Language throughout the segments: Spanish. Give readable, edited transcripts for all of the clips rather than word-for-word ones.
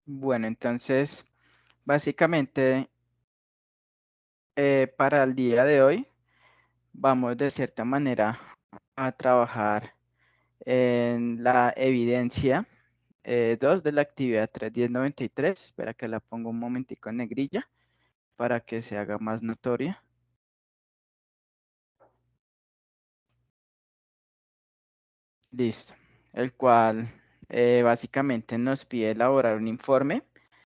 Bueno, entonces, básicamente, para el día de hoy, vamos de cierta manera a trabajar en la evidencia 2 de la actividad 3.10.93. Espera que la pongo un momentico en negrilla para que se haga más notoria. Listo. El cual básicamente nos pide elaborar un informe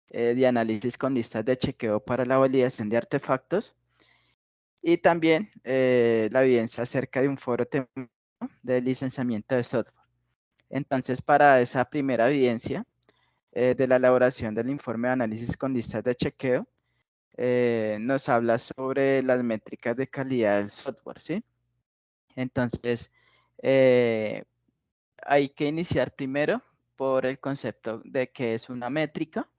de análisis con listas de chequeo para la validación de artefactos y también la evidencia acerca de un foro temático de licenciamiento de software. Entonces, para esa primera evidencia de la elaboración del informe de análisis con listas de chequeo, nos habla sobre las métricas de calidad del software, ¿sí? Entonces, eh, hay que iniciar primero por el concepto de que es una métrica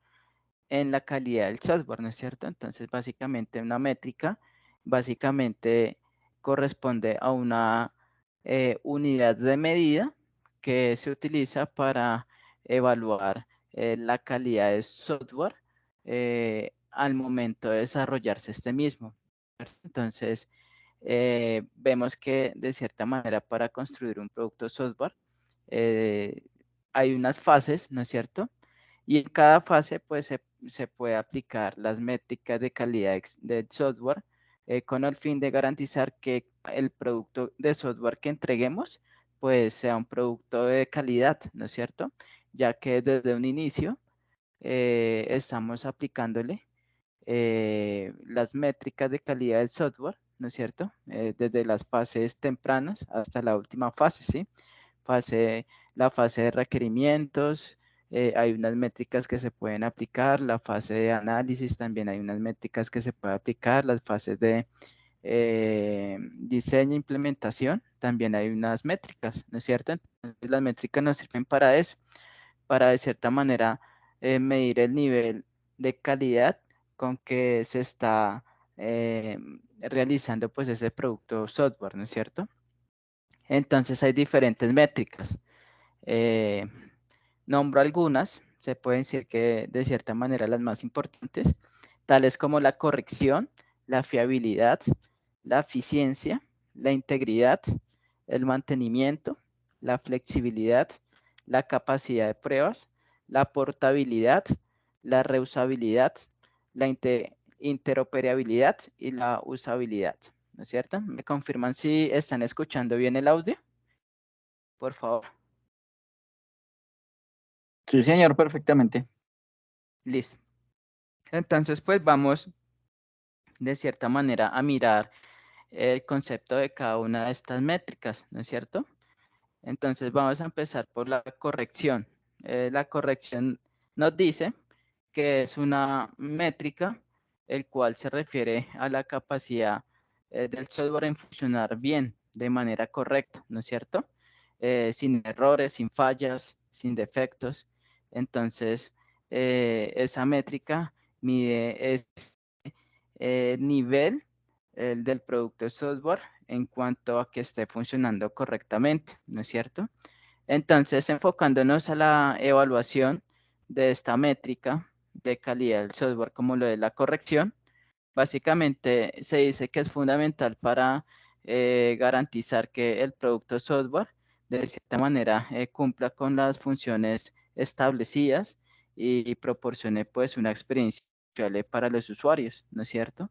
en la calidad del software, ¿no es cierto? Entonces, básicamente una métrica, básicamente corresponde a una unidad de medida que se utiliza para evaluar la calidad del software al momento de desarrollarse este mismo. Entonces, vemos que de cierta manera para construir un producto software eh, hay unas fases, ¿no es cierto? Y en cada fase pues se puede aplicar las métricas de calidad del software con el fin de garantizar que el producto de software que entreguemos pues sea un producto de calidad, ¿no es cierto? Ya que desde un inicio estamos aplicándole las métricas de calidad del software, ¿no es cierto? Desde las fases tempranas hasta la última fase, ¿sí? La fase de requerimientos, hay unas métricas que se pueden aplicar, la fase de análisis también hay unas métricas que se pueden aplicar, las fases de diseño e implementación también hay unas métricas, ¿no es cierto? Entonces las métricas nos sirven para eso, para de cierta manera medir el nivel de calidad con que se está realizando pues ese producto software, ¿no es cierto? Entonces hay diferentes métricas. Eh, Nombro algunas, se pueden decir que de cierta manera las más importantes, tales como la corrección, la fiabilidad, la eficiencia, la integridad, el mantenimiento, la flexibilidad, la capacidad de pruebas, la portabilidad, la reusabilidad, la interoperabilidad y la usabilidad. ¿No es cierto? ¿Me confirman si están escuchando bien el audio? Por favor. Sí, señor, perfectamente. Listo. Entonces, pues vamos de cierta manera a mirar el concepto de cada una de estas métricas, ¿no es cierto? Entonces vamos a empezar por la corrección. La corrección nos dice que es una métrica el cual se refiere a la capacidad del software en funcionar bien, de manera correcta, ¿no es cierto? Sin errores, sin fallas, sin defectos. Entonces, esa métrica mide nivel del producto de software en cuanto a que esté funcionando correctamente, ¿no es cierto? Entonces, enfocándonos a la evaluación de esta métrica de calidad del software como lo de la corrección, básicamente se dice que es fundamental para garantizar que el producto software de cierta manera cumpla con las funciones establecidas y proporcione pues una experiencia para los usuarios, ¿no es cierto?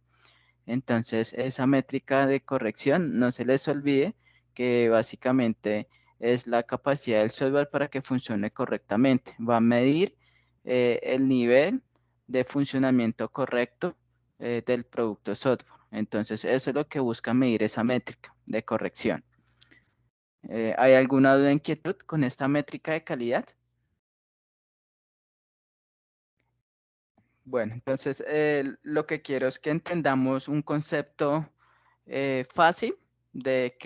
Entonces, esa métrica de corrección, no se les olvide que básicamente es la capacidad del software para que funcione correctamente. Va a medir el nivel de funcionamiento correcto del producto software. Entonces, eso es lo que busca medir esa métrica de corrección. ¿Hay alguna duda o inquietud con esta métrica de calidad? Bueno, entonces lo que quiero es que entendamos un concepto fácil de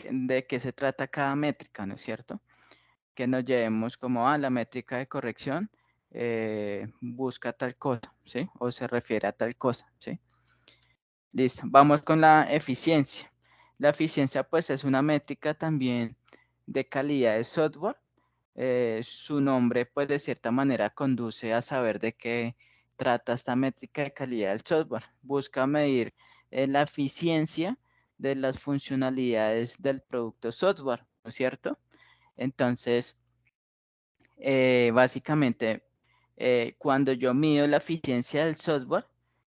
qué se trata cada métrica, ¿no es cierto? Que nos llevemos como a la métrica de corrección busca tal cosa, ¿sí? O se refiere a tal cosa, ¿sí? Listo, vamos con la eficiencia. La eficiencia pues es una métrica también de calidad de software su nombre, pues de cierta manera conduce a saber de qué trata esta métrica de calidad del software. Busca medir la eficiencia de las funcionalidades del producto software, ¿no es cierto? Entonces, básicamente, cuando yo mido la eficiencia del software,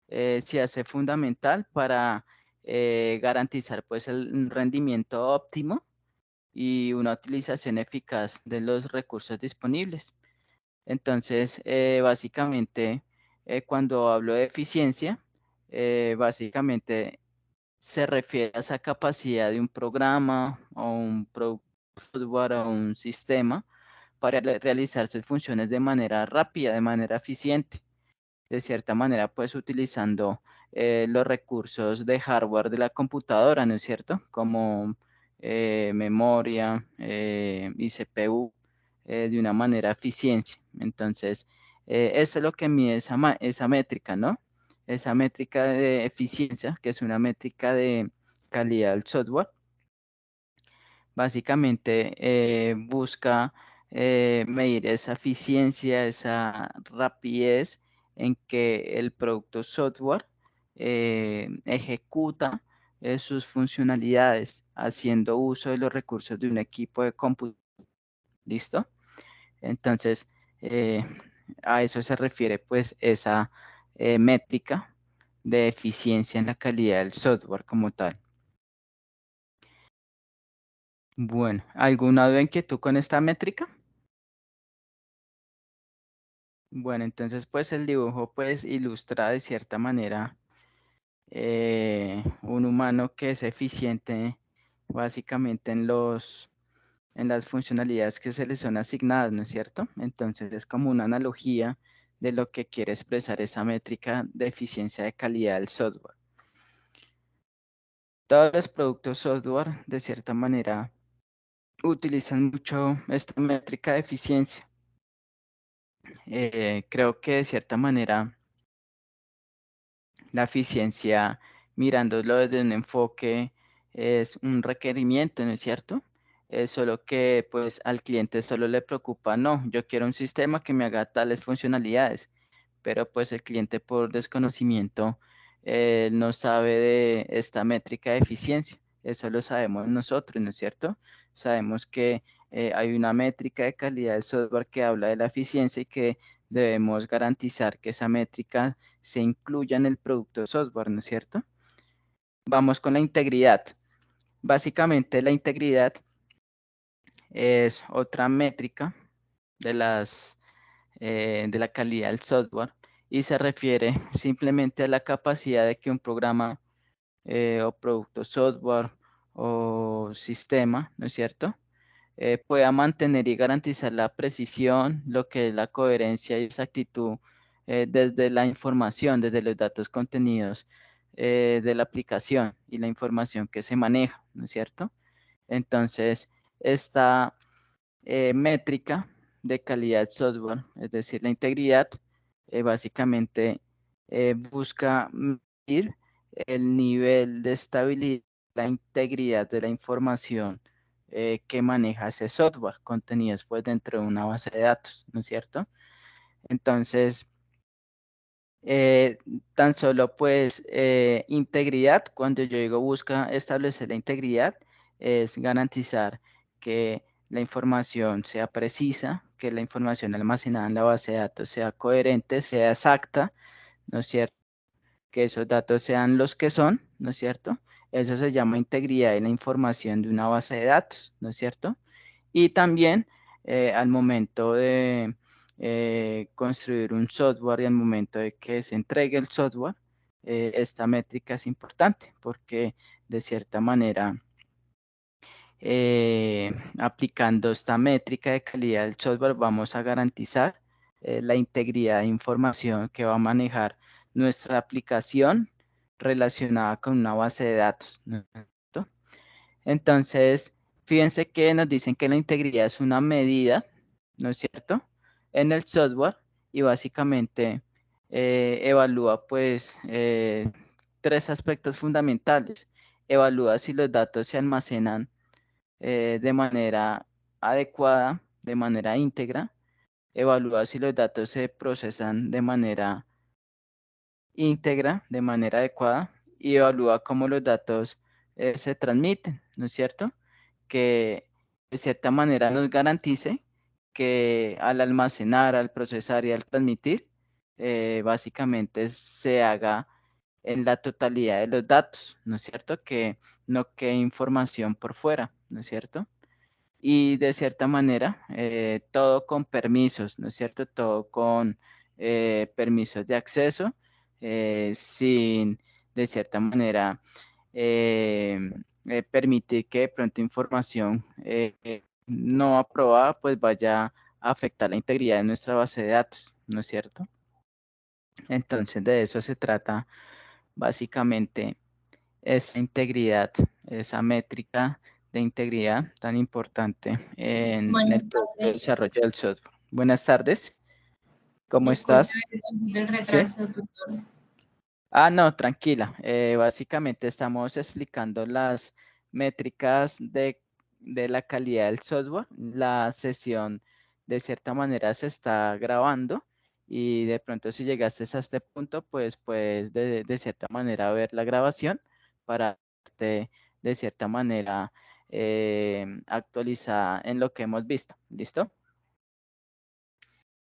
se hace fundamental para garantizar pues el rendimiento óptimo y una utilización eficaz de los recursos disponibles. Entonces, básicamente, cuando hablo de eficiencia, básicamente se refiere a esa capacidad de un programa o un software o un sistema para realizar sus funciones de manera rápida, de manera eficiente, de cierta manera, pues utilizando los recursos de hardware de la computadora, ¿no es cierto? Como memoria y CPU de una manera eficiente. Entonces, eso es lo que mide esa métrica, ¿no? Esa métrica de eficiencia, que es una métrica de calidad del software, básicamente busca medir esa eficiencia, esa rapidez en que el producto software ejecuta sus funcionalidades haciendo uso de los recursos de un equipo de cómputo. ¿Listo? Entonces, eh, a eso se refiere pues esa métrica de eficiencia en la calidad del software como tal. Bueno, ¿alguna duda, inquietud con esta métrica? Bueno, entonces pues el dibujo pues ilustra de cierta manera un humano que es eficiente básicamente en las funcionalidades que se le son asignadas, ¿no es cierto? Entonces es como una analogía de lo que quiere expresar esa métrica de eficiencia de calidad del software. Todos los productos software de cierta manera utilizan mucho esta métrica de eficiencia. Creo que de cierta manera la eficiencia, mirándolo desde un enfoque, es un requerimiento, ¿no es cierto? Es solo que pues al cliente solo le preocupa, no, yo quiero un sistema que me haga tales funcionalidades, pero pues el cliente por desconocimiento no sabe de esta métrica de eficiencia. Eso lo sabemos nosotros, ¿no es cierto? Sabemos que hay una métrica de calidad de software que habla de la eficiencia y que debemos garantizar que esa métrica se incluya en el producto software, ¿no es cierto? Vamos con la integridad. Básicamente la integridad es otra métrica de de la calidad del software y se refiere simplemente a la capacidad de que un programa o producto software o sistema, ¿no es cierto? Pueda mantener y garantizar la precisión, lo que es la coherencia y exactitud desde la información, desde los datos contenidos de la aplicación y la información que se maneja, ¿no es cierto? Entonces, esta métrica de calidad software, es decir, la integridad, básicamente busca medir el nivel de estabilidad, la integridad de la información que maneja ese software contenido después dentro de una base de datos, ¿no es cierto? Entonces, eh, tan solo pues integridad, cuando yo digo busca establecer la integridad, es garantizar que la información sea precisa, que la información almacenada en la base de datos sea coherente, sea exacta, ¿no es cierto? Que esos datos sean los que son, ¿no es cierto? Eso se llama integridad de la información de una base de datos, ¿no es cierto? Y también al momento de construir un software y al momento de que se entregue el software, esta métrica es importante porque de cierta manera aplicando esta métrica de calidad del software vamos a garantizar la integridad de información que va a manejar nuestra aplicación relacionada con una base de datos, ¿no es cierto? Entonces, fíjense que nos dicen que la integridad es una medida, ¿no es cierto? En el software y básicamente evalúa pues tres aspectos fundamentales. Evalúa si los datos se almacenan de manera adecuada, de manera íntegra, evalúa si los datos se procesan de manera íntegra, de manera adecuada, y evalúa cómo los datos se transmiten, ¿no es cierto? Que de cierta manera nos garantice que al almacenar, al procesar y al transmitir, básicamente se haga en la totalidad de los datos, ¿no es cierto? Que no quede información por fuera, ¿no es cierto? Y de cierta manera, todo con permisos, ¿no es cierto? Todo con permisos de acceso, sin, de cierta manera, eh, permitir que de pronto información no aprobada pues vaya a afectar la integridad de nuestra base de datos, ¿no es cierto? Entonces de eso se trata básicamente esa integridad, esa métrica de integridad tan importante en Buenas el propio tardes. desarrollo del software. Buenas tardes, ¿cómo Disculpe estás? el ¿Sí? retraso, tutor. Ah, no, tranquila. Básicamente estamos explicando las métricas de la calidad del software. La sesión de cierta manera se está grabando y de pronto si llegaste a este punto, pues puedes de cierta manera ver la grabación para de cierta manera actualizada en lo que hemos visto. ¿Listo?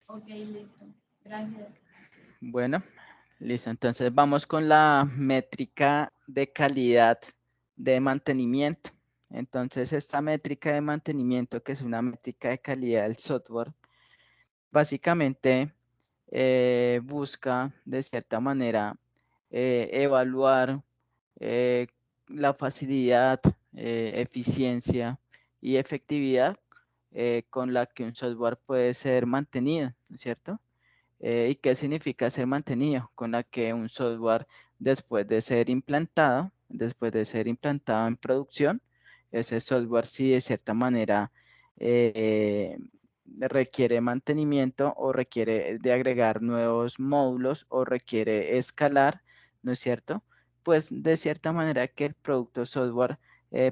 Ok, listo. Gracias. Bueno, listo. Entonces vamos con la métrica de calidad de mantenimiento. Entonces esta métrica de mantenimiento, que es una métrica de calidad del software, básicamente busca de cierta manera evaluar eh, la facilidad, eficiencia y efectividad con la que un software puede ser mantenido, ¿no es cierto? ¿Y qué significa ser mantenido? Con la que un software después de ser implantado en producción, ese software sí de cierta manera eh, requiere mantenimiento o requiere de agregar nuevos módulos o requiere escalar, ¿no es cierto? Pues de cierta manera que el producto software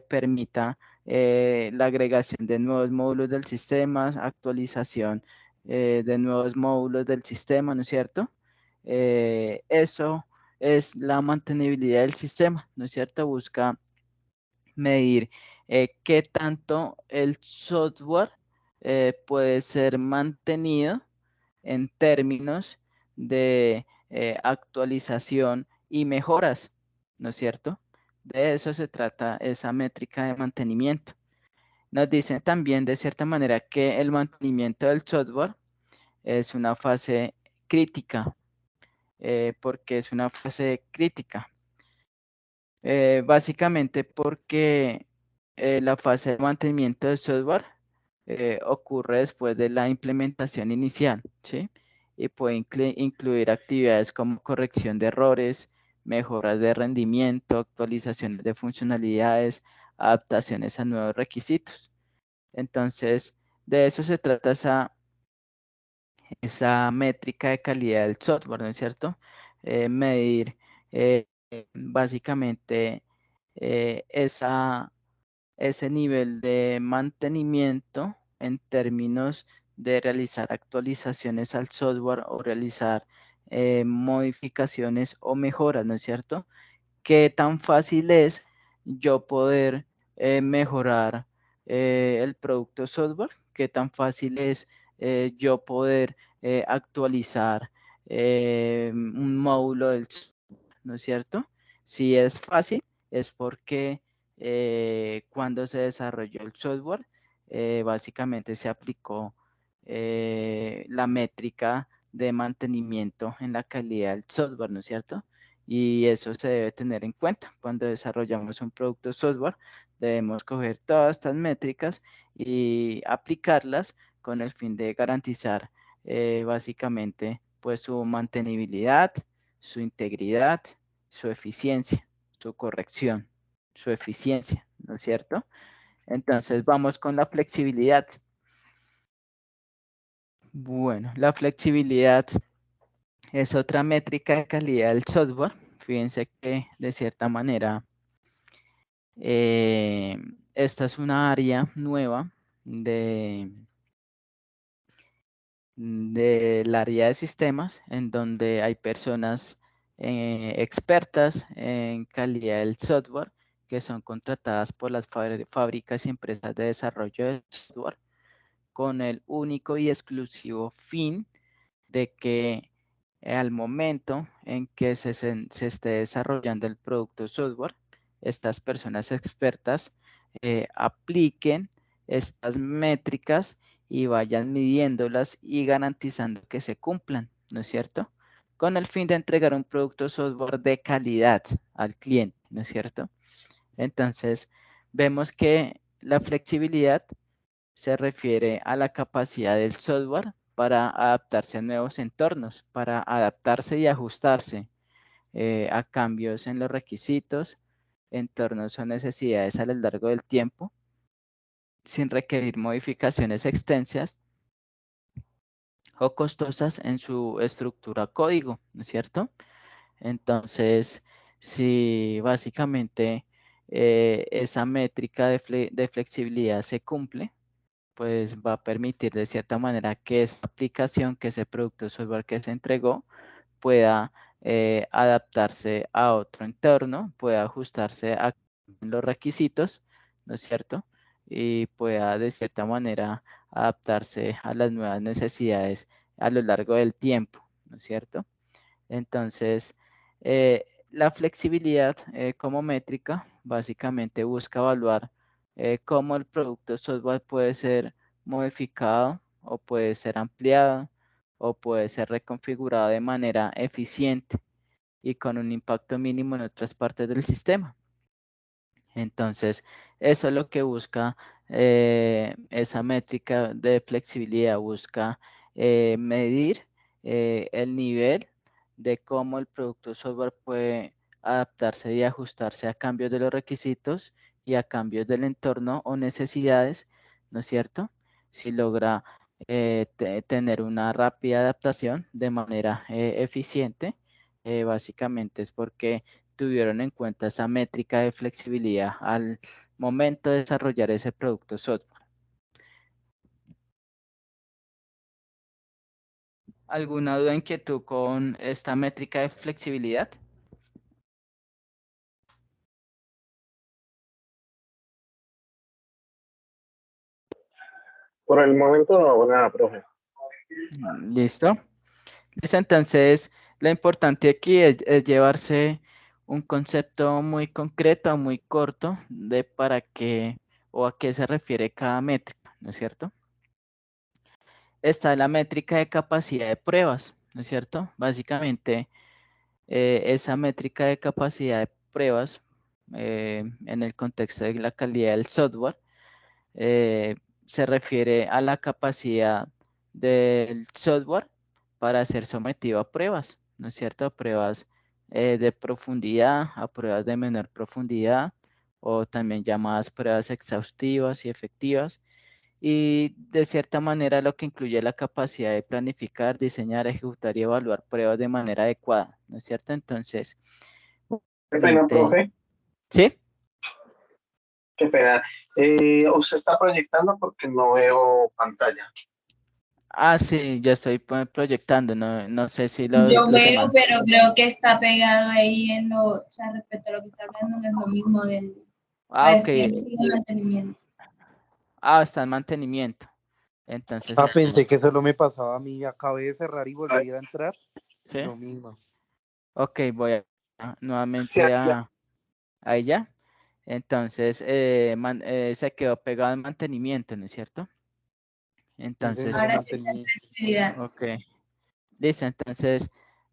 permita la agregación de nuevos módulos del sistema, actualización de nuevos módulos del sistema, ¿no es cierto? Eso es la mantenibilidad del sistema, ¿no es cierto? Busca medir qué tanto el software puede ser mantenido en términos de actualización y mejoras, ¿no es cierto? De eso se trata esa métrica de mantenimiento. Nos dicen también de cierta manera que el mantenimiento del software es una fase crítica. ¿Por qué es una fase crítica? Básicamente porque la fase de mantenimiento del software ocurre después de la implementación inicial, ¿sí? Y puede incluir actividades como corrección de errores, mejoras de rendimiento, actualizaciones de funcionalidades, adaptaciones a nuevos requisitos. Entonces, de eso se trata esa métrica de calidad del software, ¿no es cierto? Medir básicamente ese nivel de mantenimiento en términos de realizar actualizaciones al software o realizar modificaciones o mejoras, ¿no es cierto? ¿Qué tan fácil es yo poder mejorar el producto software? ¿Qué tan fácil es yo poder actualizar un módulo del software? ¿No es cierto? Si es fácil, es porque cuando se desarrolló el software, básicamente se aplicó la métrica de mantenimiento en la calidad del software, ¿no es cierto? Y eso se debe tener en cuenta. Cuando desarrollamos un producto software, debemos coger todas estas métricas y aplicarlas con el fin de garantizar básicamente pues su mantenibilidad, su integridad, su eficiencia, su corrección, su eficiencia, ¿no es cierto? Entonces vamos con la flexibilidad. Bueno, la flexibilidad es otra métrica de calidad del software. Fíjense que de cierta manera esta es una área nueva de, del área de sistemas, en donde hay personas expertas en calidad del software que son contratadas por las fábricas y empresas de desarrollo de software con el único y exclusivo fin de que al momento en que se esté desarrollando el producto software, estas personas expertas apliquen estas métricas y vayan midiéndolas y garantizando que se cumplan, ¿no es cierto? Con el fin de entregar un producto software de calidad al cliente, ¿no es cierto? Entonces, vemos que la flexibilidad se refiere a la capacidad del software para adaptarse a nuevos entornos, para adaptarse y ajustarse a cambios en los requisitos, entornos o necesidades a lo largo del tiempo, sin requerir modificaciones extensas o costosas en su estructura código, ¿no es cierto? Entonces, si básicamente esa métrica de flexibilidad se cumple, pues va a permitir de cierta manera que esa aplicación, que ese producto de software que se entregó, pueda adaptarse a otro entorno, pueda ajustarse a los requisitos, ¿no es cierto? Y pueda de cierta manera adaptarse a las nuevas necesidades a lo largo del tiempo, ¿no es cierto? Entonces, la flexibilidad como métrica básicamente busca evaluar cómo el producto software puede ser modificado o puede ser ampliado o puede ser reconfigurado de manera eficiente y con un impacto mínimo en otras partes del sistema. Entonces, eso es lo que busca esa métrica de flexibilidad, busca medir el nivel de cómo el producto software puede adaptarse y ajustarse a cambios de los requisitos y a cambios del entorno o necesidades, ¿no es cierto? Si logra tener una rápida adaptación de manera eficiente, básicamente es porque tuvieron en cuenta esa métrica de flexibilidad al momento de desarrollar ese producto software. ¿Alguna duda, inquietud con esta métrica de flexibilidad? Por el momento no hago nada, profe. ¿Listo? Entonces, lo importante aquí es llevarse un concepto muy concreto, muy corto, de para qué o a qué se refiere cada métrica, ¿no es cierto? Está la métrica de capacidad de pruebas, ¿no es cierto? Básicamente, esa métrica de capacidad de pruebas en el contexto de la calidad del software eh, se refiere a la capacidad del software para ser sometido a pruebas, ¿no es cierto? A pruebas de profundidad, a pruebas de menor profundidad o también llamadas pruebas exhaustivas y efectivas. Y de cierta manera lo que incluye la capacidad de planificar, diseñar, ejecutar y evaluar pruebas de manera adecuada, ¿no es cierto? Entonces, Qué pena, profe. ¿sí? Qué pena. Usted está proyectando porque no veo pantalla. Ah, sí, yo estoy proyectando, no sé si Yo los veo, demás. pero creo que está pegado ahí en lo, o sea, respecto a lo que está hablando, no es lo mismo del, Ah, ok. pues, sí, de mantenimiento. Ah, está en mantenimiento. Entonces, Pensé que solo me pasaba a mí. Acabé de cerrar y volví a entrar. Y ¿sí? lo mismo. Ok, voy Sí, nuevamente ya. a ella. Entonces, se quedó pegado en mantenimiento, ¿no es cierto? Sí, Entonces, señor, Ahora sí está en mantenimiento. flexibilidad. ok. Listo, entonces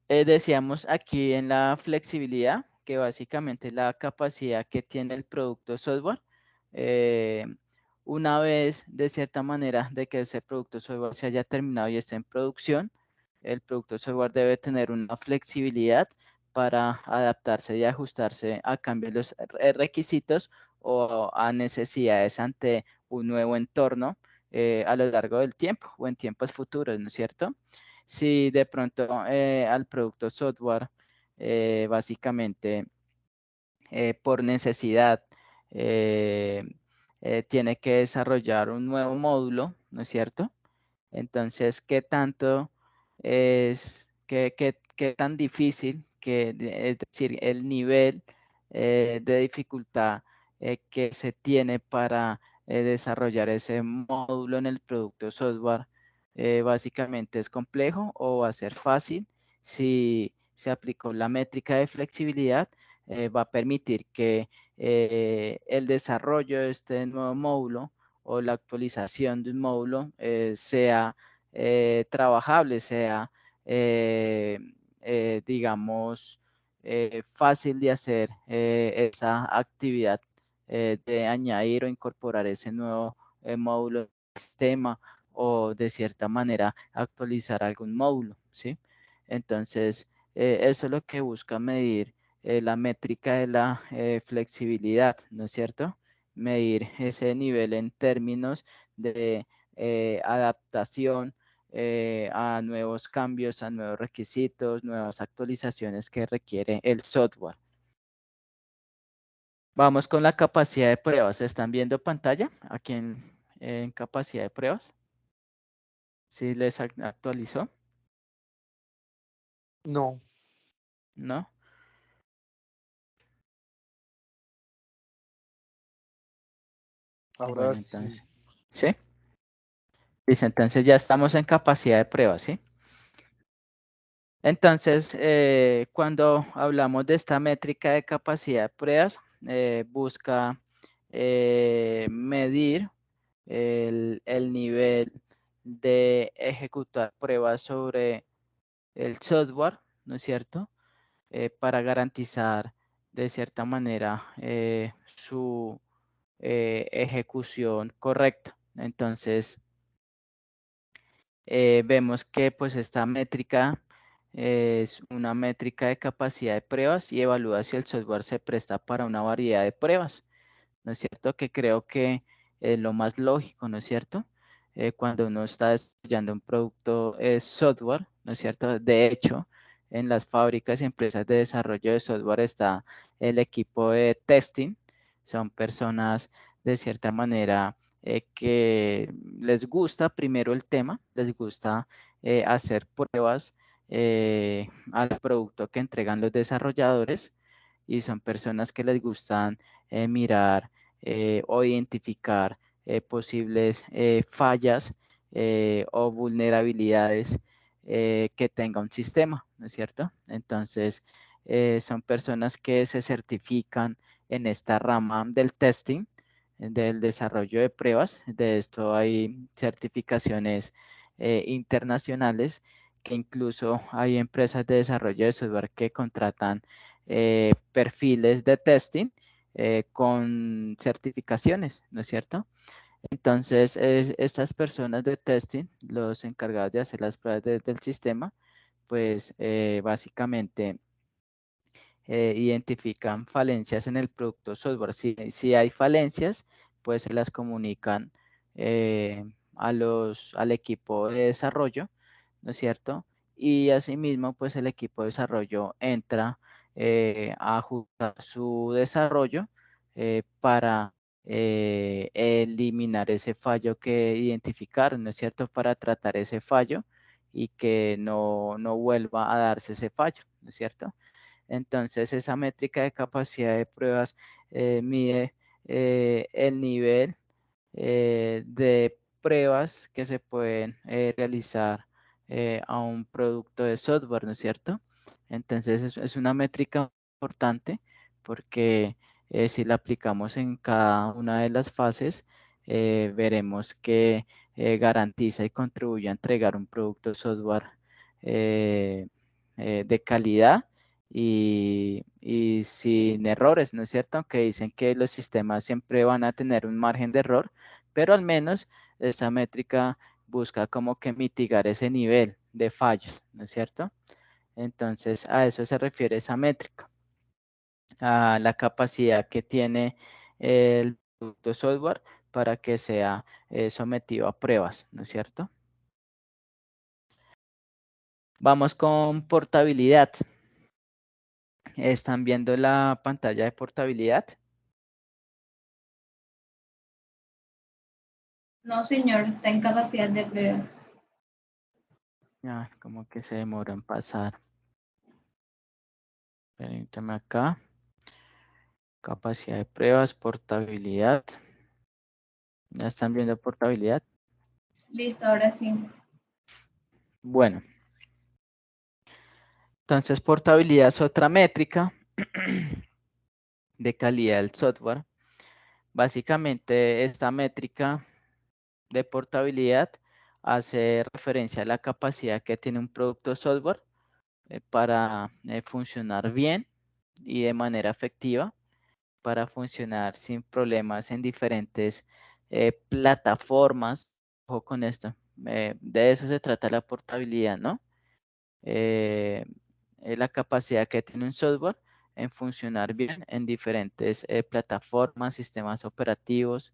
decíamos aquí en la flexibilidad que básicamente es la capacidad que tiene el producto software eh, una vez de cierta manera de que ese producto software se haya terminado y esté en producción, el producto software debe tener una flexibilidad para adaptarse y ajustarse a cambios de los requisitos o a necesidades ante un nuevo entorno a lo largo del tiempo o en tiempos futuros, ¿no es cierto? Si de pronto al producto software básicamente por necesidad tiene que desarrollar un nuevo módulo, ¿no es cierto? Entonces, ¿qué tanto qué tan difícil, es decir, el nivel de dificultad que se tiene para desarrollar ese módulo en el producto software, básicamente es complejo o va a ser fácil? Si se aplicó la métrica de flexibilidad, va a permitir que el desarrollo de este nuevo módulo o la actualización de un módulo sea trabajable, sea, digamos, fácil de hacer esa actividad de añadir o incorporar ese nuevo módulo al sistema, o de cierta manera actualizar algún módulo, ¿sí? Entonces, eso es lo que busca medir la métrica de la flexibilidad, ¿no es cierto? Medir ese nivel en términos de adaptación a nuevos cambios, a nuevos requisitos, nuevas actualizaciones que requiere el software. Vamos con la capacidad de pruebas. ¿Están viendo pantalla aquí en capacidad de pruebas? ¿Sí les actualizó? No, ¿No? ahora Bueno, sí. entonces, ¿sí? Dice, entonces ya estamos en capacidad de pruebas, ¿sí? Entonces, cuando hablamos de esta métrica de capacidad de pruebas, busca medir el nivel de ejecutar pruebas sobre el software, ¿no es cierto? Para garantizar de cierta manera su ejecución correcta. Entonces, vemos que pues esta métrica es una métrica de capacidad de pruebas y evalúa si el software se presta para una variedad de pruebas, ¿no es cierto? Que creo que es lo más lógico, ¿no es cierto? Cuando uno está desarrollando un producto software, ¿no es cierto? De hecho, en las fábricas y empresas de desarrollo de software está el equipo de testing. Son personas de cierta manera que les gusta primero el tema, les gusta hacer pruebas al producto que entregan los desarrolladores, y son personas que les gustan mirar o identificar posibles fallas o vulnerabilidades que tenga un sistema, ¿no es cierto? Entonces, son personas que se certifican en esta rama del testing, del desarrollo de pruebas. De esto hay certificaciones internacionales, que incluso hay empresas de desarrollo de software que contratan perfiles de testing con certificaciones, ¿no es cierto? Entonces, estas personas de testing, los encargados de hacer las pruebas del sistema, pues básicamente identifican falencias en el producto software. Si hay falencias, pues se las comunican al equipo de desarrollo, ¿no es cierto? Y asimismo, pues el equipo de desarrollo entra a ajustar su desarrollo para eliminar ese fallo que identificaron, ¿no es cierto? Para tratar ese fallo y que no vuelva a darse ese fallo, ¿no es cierto? Entonces, esa métrica de capacidad de pruebas mide el nivel de pruebas que se pueden realizar a un producto de software, ¿no es cierto? Entonces, es una métrica importante, porque si la aplicamos en cada una de las fases, veremos que garantiza y contribuye a entregar un producto software de calidad y sin errores, ¿no es cierto? Aunque dicen que los sistemas siempre van a tener un margen de error, pero al menos esta métrica busca como que mitigar ese nivel de fallos, ¿no es cierto? Entonces, a eso se refiere esa métrica, a la capacidad que tiene el producto software para que sea sometido a pruebas, ¿no es cierto? Vamos con portabilidad. ¿Están viendo la pantalla de portabilidad? No, señor, está en capacidad de prueba. Ya, como que se demora en pasar. Permítame acá. Capacidad de pruebas, portabilidad. ¿Ya están viendo portabilidad? Listo, ahora sí. Bueno. Entonces, portabilidad es otra métrica de calidad del software. Básicamente, esta métrica de portabilidad hace referencia a la capacidad que tiene un producto software para funcionar bien y de manera efectiva, para funcionar sin problemas en diferentes plataformas. Ojo con esto, de eso se trata la portabilidad, ¿no? Es la capacidad que tiene un software en funcionar bien en diferentes plataformas, sistemas operativos,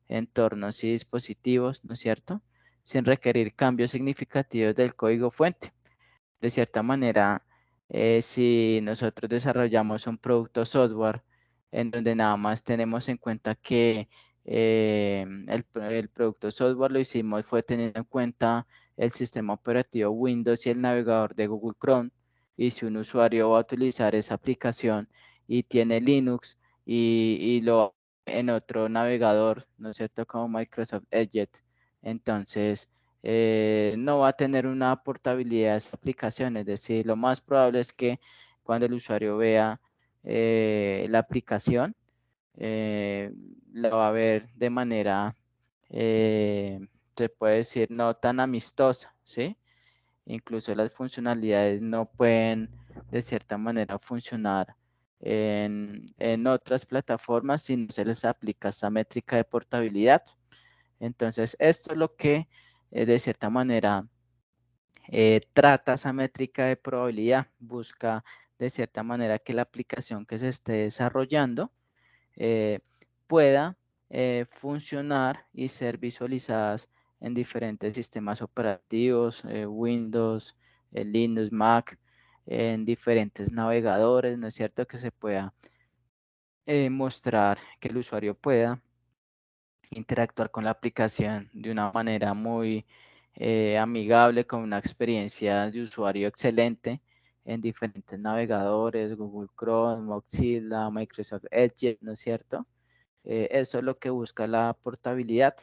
entornos y dispositivos, ¿no es cierto? Sin requerir cambios significativos del código fuente. De cierta manera, si nosotros desarrollamos un producto software en donde nada más tenemos en cuenta que el producto software lo hicimos fue teniendo en cuenta el sistema operativo Windows y el navegador de Google Chrome, y si un usuario va a utilizar esa aplicación y tiene Linux y lo en otro navegador, ¿no es cierto? Como Microsoft Edge, entonces no va a tener una portabilidad de esa aplicación. Es decir, lo más probable es que cuando el usuario vea la aplicación, la va a ver de manera, se puede decir, no tan amistosa, ¿sí? Incluso las funcionalidades no pueden de cierta manera funcionar en otras plataformas si no se les aplica esta métrica de portabilidad. Entonces, esto es lo que de cierta manera trata esa métrica de probabilidad, busca de cierta manera que la aplicación que se esté desarrollando eh, pueda funcionar y ser visualizadas en diferentes sistemas operativos, Windows, Linux, Mac, en diferentes navegadores, ¿no es cierto? Que se pueda mostrar, que el usuario pueda interactuar con la aplicación de una manera muy amigable, con una experiencia de usuario excelente en diferentes navegadores, Google Chrome, Mozilla, Microsoft Edge, ¿no es cierto? Eso es lo que busca la portabilidad.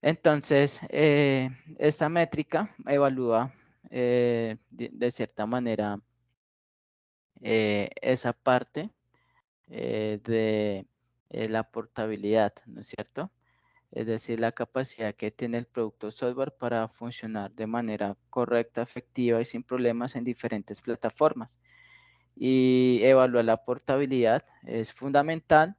Entonces, esta métrica evalúa de cierta manera esa parte de la portabilidad, ¿no es cierto? Es decir, la capacidad que tiene el producto software para funcionar de manera correcta, efectiva y sin problemas en diferentes plataformas. Y evaluar la portabilidad es fundamental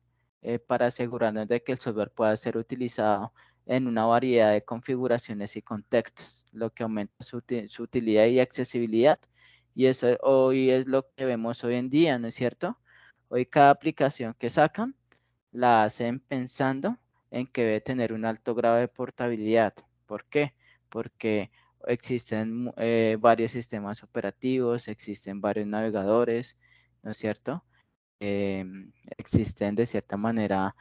para asegurarnos de que el software pueda ser utilizado en una variedad de configuraciones y contextos, lo que aumenta su utilidad y accesibilidad. Y eso hoy es lo que vemos hoy en día, ¿no es cierto? Hoy cada aplicación que sacan la hacen pensando en que debe tener un alto grado de portabilidad. ¿Por qué? Porque existen varios sistemas operativos, existen varios navegadores, ¿no es cierto? Existen de cierta manera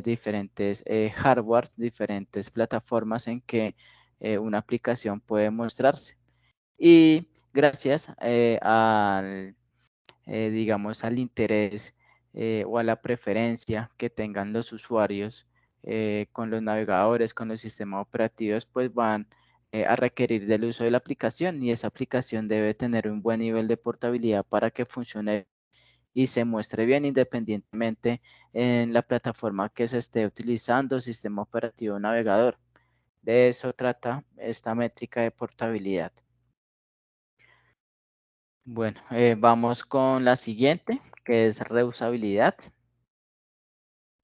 diferentes hardwares, diferentes plataformas en que una aplicación puede mostrarse. Y gracias digamos, al interés o a la preferencia que tengan los usuarios con los navegadores, con los sistemas operativos, pues van a requerir del uso de la aplicación, y esa aplicación debe tener un buen nivel de portabilidad para que funcione y se muestre bien independientemente en la plataforma que se esté utilizando, sistema operativo o navegador. De eso trata esta métrica de portabilidad. Bueno, vamos con la siguiente, que es reusabilidad.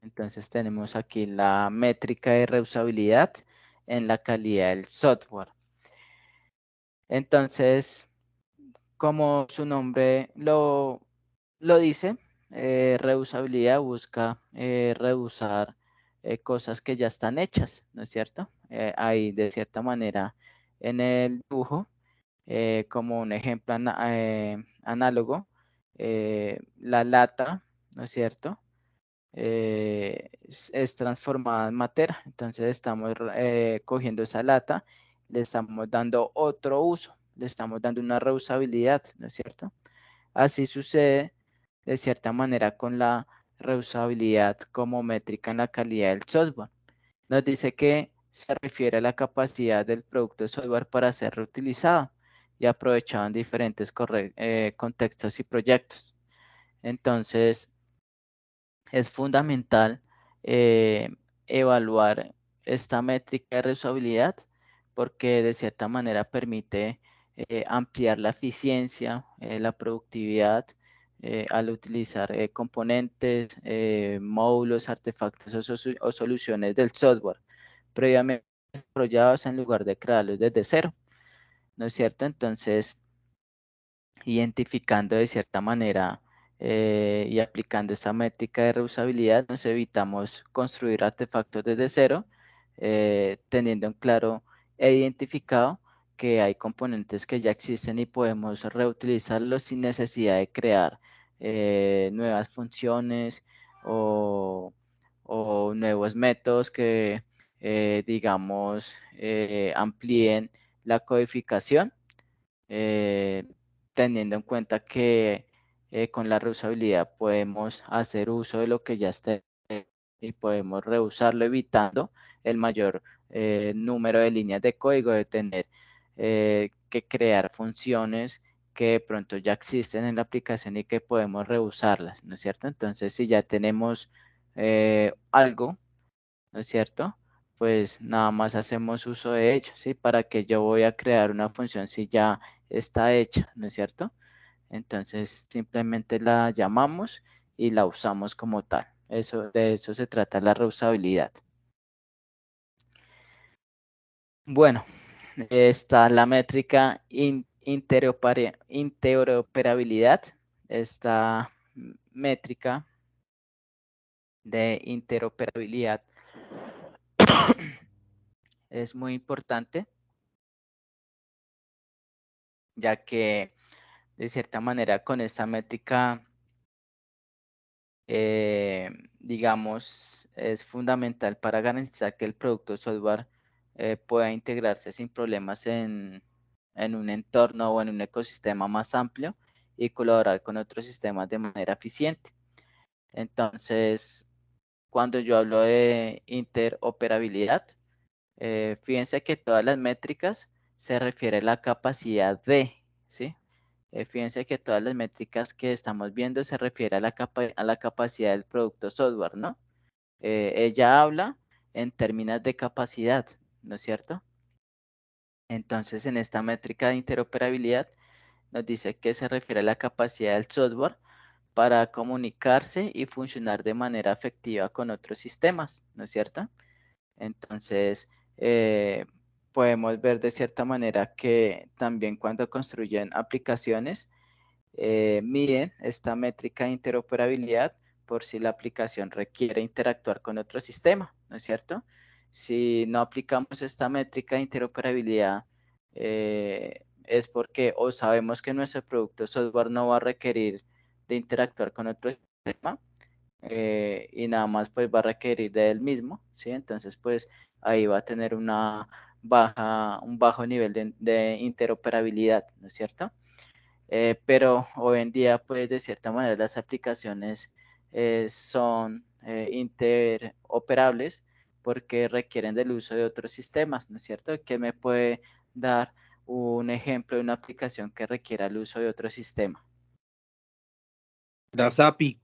Entonces tenemos aquí la métrica de reusabilidad en la calidad del software. Entonces, como su nombre lo dice, reusabilidad busca reusar cosas que ya están hechas, ¿no es cierto? Ahí de cierta manera en el dibujo, como un ejemplo análogo, la lata, ¿no es cierto? Es transformada en materia. Entonces estamos cogiendo esa lata le estamos dando otro uso, le estamos dando una reusabilidad, ¿no es cierto? Así sucede de cierta manera con la reusabilidad como métrica en la calidad del software. Nos dice que se refiere a la capacidad del producto de software para ser reutilizado y aprovechado en diferentes contextos y proyectos. Entonces, es fundamental evaluar esta métrica de reusabilidad porque de cierta manera permite ampliar la eficiencia, la productividad al utilizar componentes, módulos, artefactos o soluciones del software previamente desarrollados en lugar de crearlos desde cero, ¿no es cierto? Entonces, identificando de cierta manera y aplicando esa métrica de reusabilidad, nos evitamos construir artefactos desde cero, teniendo en claro e identificado que hay componentes que ya existen y podemos reutilizarlos sin necesidad de crear nuevas funciones o nuevos métodos que, digamos, amplíen la codificación. eh, Teniendo en cuenta que con la reusabilidad podemos hacer uso de lo que ya esté y podemos reusarlo evitando el mayor número de líneas de código, de tener que crear funciones que de pronto ya existen en la aplicación y que podemos reusarlas, ¿no es cierto? Entonces, si ya tenemos algo, ¿no es cierto? Pues nada más hacemos uso de ello, ¿sí? ¿Para que yo voy a crear una función si ya está hecha, ¿no es cierto? Entonces simplemente la llamamos y la usamos como tal. De eso se trata la reusabilidad. Bueno, está la métrica interoperabilidad. Esta métrica de interoperabilidad es muy importante, ya que de cierta manera con esta métrica, digamos, es fundamental para garantizar que el producto software pueda integrarse sin problemas en un entorno o en un ecosistema más amplio y colaborar con otros sistemas de manera eficiente. Entonces, cuando yo hablo de interoperabilidad, fíjense que todas las métricas se refiere a la capacidad de, ¿sí? Fíjense que todas las métricas que estamos viendo se refiere a la capacidad del producto software, ¿no? Ella habla en términos de capacidad, ¿no es cierto? Entonces, en esta métrica de interoperabilidad nos dice que se refiere a la capacidad del software para comunicarse y funcionar de manera efectiva con otros sistemas, ¿no es cierto? Entonces, podemos ver de cierta manera que también cuando construyen aplicaciones, miden esta métrica de interoperabilidad por si la aplicación requiere interactuar con otro sistema, ¿no es cierto? Si no aplicamos esta métrica de interoperabilidad, es porque o sabemos que nuestro producto software no va a requerir de interactuar con otro sistema, y nada más pues va a requerir de él mismo, ¿sí? Entonces pues ahí va a tener un bajo nivel de interoperabilidad, ¿no es cierto? Pero hoy en día pues de cierta manera las aplicaciones son interoperables porque requieren del uso de otros sistemas, ¿no es cierto? ¿Qué me puede dar un ejemplo de una aplicación que requiera el uso de otro sistema? Las API.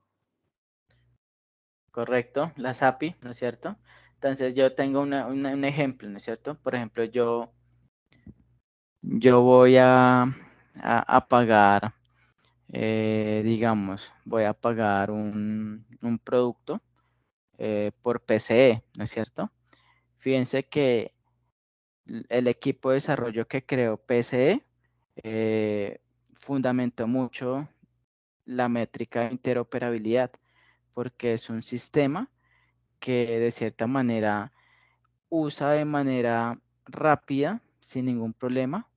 Correcto, las API, ¿no es cierto? Entonces yo tengo un ejemplo, ¿no es cierto? Por ejemplo, yo voy a pagar, digamos, voy a pagar un producto por PCE, ¿no es cierto? Fíjense que el equipo de desarrollo que creó PCE fundamentó mucho la métrica de interoperabilidad porque es un sistema que de cierta manera usa de manera rápida, sin ningún problema,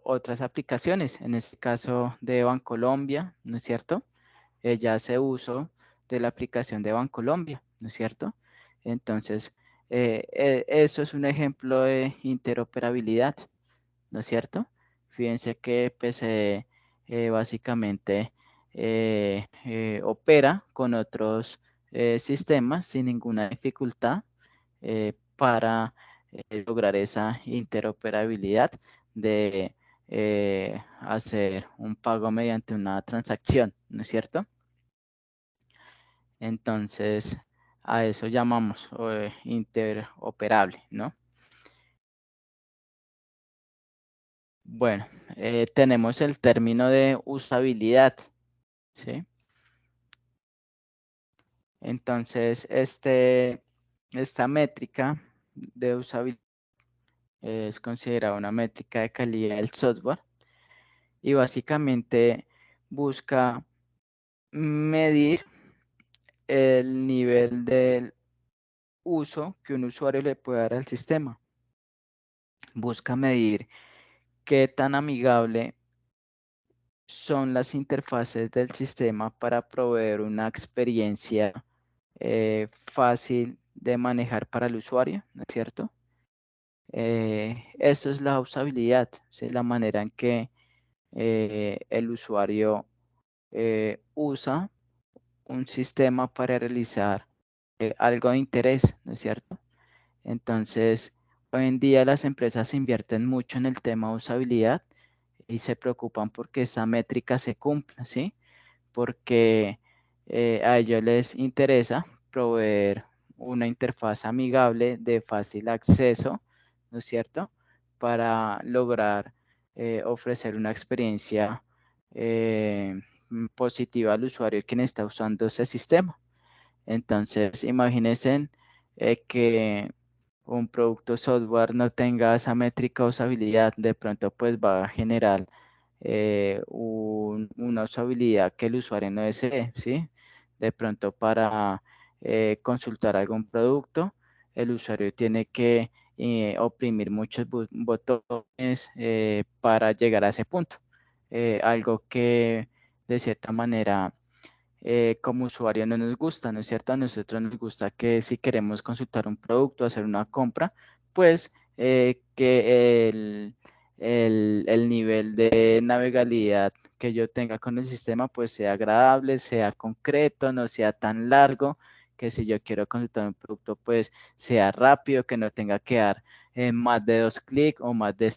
otras aplicaciones. En este caso de Bancolombia, ¿no es cierto? Ya hace uso de la aplicación de Bancolombia, ¿no es cierto? Entonces, Eso es un ejemplo de interoperabilidad, ¿no es cierto? Fíjense que PCE básicamente opera con otros sistemas sin ninguna dificultad para lograr esa interoperabilidad de hacer un pago mediante una transacción, ¿no es cierto? Entonces, a eso llamamos interoperable, ¿no? Bueno, tenemos el término de usabilidad, ¿sí? Entonces, esta métrica de usabilidad es considerada una métrica de calidad del software y básicamente busca medir el nivel del uso que un usuario le puede dar al sistema. Busca medir qué tan amigable son las interfaces del sistema para proveer una experiencia fácil de manejar para el usuario, ¿no es cierto? Eso es la usabilidad, ¿sí? La manera en que el usuario usa un sistema para realizar algo de interés, ¿no es cierto? Entonces, hoy en día las empresas invierten mucho en el tema de usabilidad y se preocupan porque esa métrica se cumpla, ¿sí? Porque a ellos les interesa proveer una interfaz amigable de fácil acceso, ¿no es cierto? Para lograr ofrecer una experiencia positiva al usuario quien está usando ese sistema. Entonces, imagínense que un producto software no tenga esa métrica de usabilidad, de pronto pues va a generar una usabilidad que el usuario no desee, ¿sí? De pronto para consultar algún producto, el usuario tiene que oprimir muchos botones para llegar a ese punto. Algo que de cierta manera como usuario no nos gusta, ¿no es cierto? A nosotros nos gusta que si queremos consultar un producto, hacer una compra, pues que el nivel de navegabilidad que yo tenga con el sistema pues sea agradable, sea concreto, no sea tan largo, que si yo quiero consultar un producto pues sea rápido, que no tenga que dar más de 2 clics o más de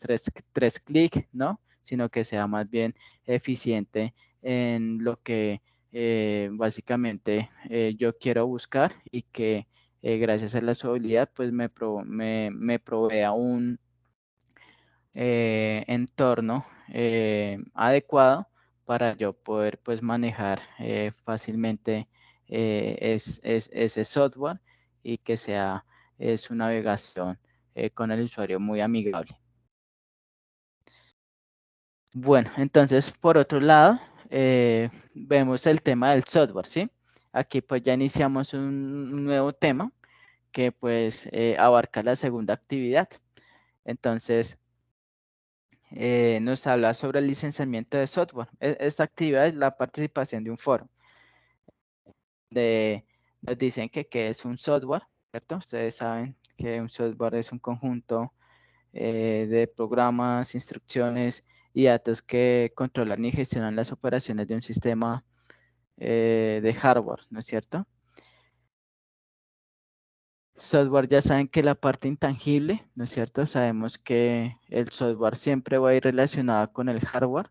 tres clics, ¿no? Sino que sea más bien eficiente en lo que básicamente yo quiero buscar y que gracias a la usabilidad pues me provea un entorno adecuado para yo poder pues manejar fácilmente ese software y que sea su navegación con el usuario muy amigable. Bueno, entonces por otro lado, vemos el tema del software, ¿sí? Aquí pues ya iniciamos un nuevo tema que pues abarca la segunda actividad. Entonces, nos habla sobre el licenciamiento de software. Esta actividad es la participación de un foro. Nos dicen que qué es un software, ¿cierto? Ustedes saben que un software es un conjunto de programas, instrucciones y datos que controlan y gestionan las operaciones de un sistema de hardware, ¿no es cierto? Software, ya saben que la parte intangible, ¿no es cierto? Sabemos que el software siempre va a ir relacionado con el hardware.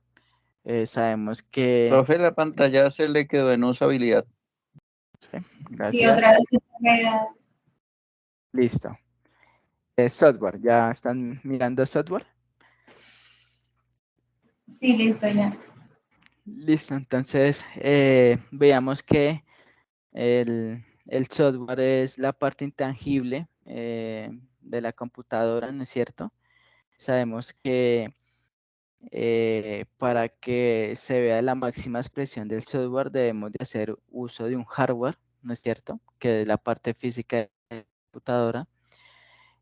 Sabemos que... Profe, la pantalla se le quedó en usabilidad. Sí, Sí, otra gracias. vez está pegado. Listo. Software, ¿ya están mirando software? Sí, listo ya. Listo, entonces veamos que el software es la parte intangible de la computadora, ¿no es cierto? Sabemos que para que se vea la máxima expresión del software debemos de hacer uso de un hardware, ¿no es cierto? Que es la parte física de la computadora.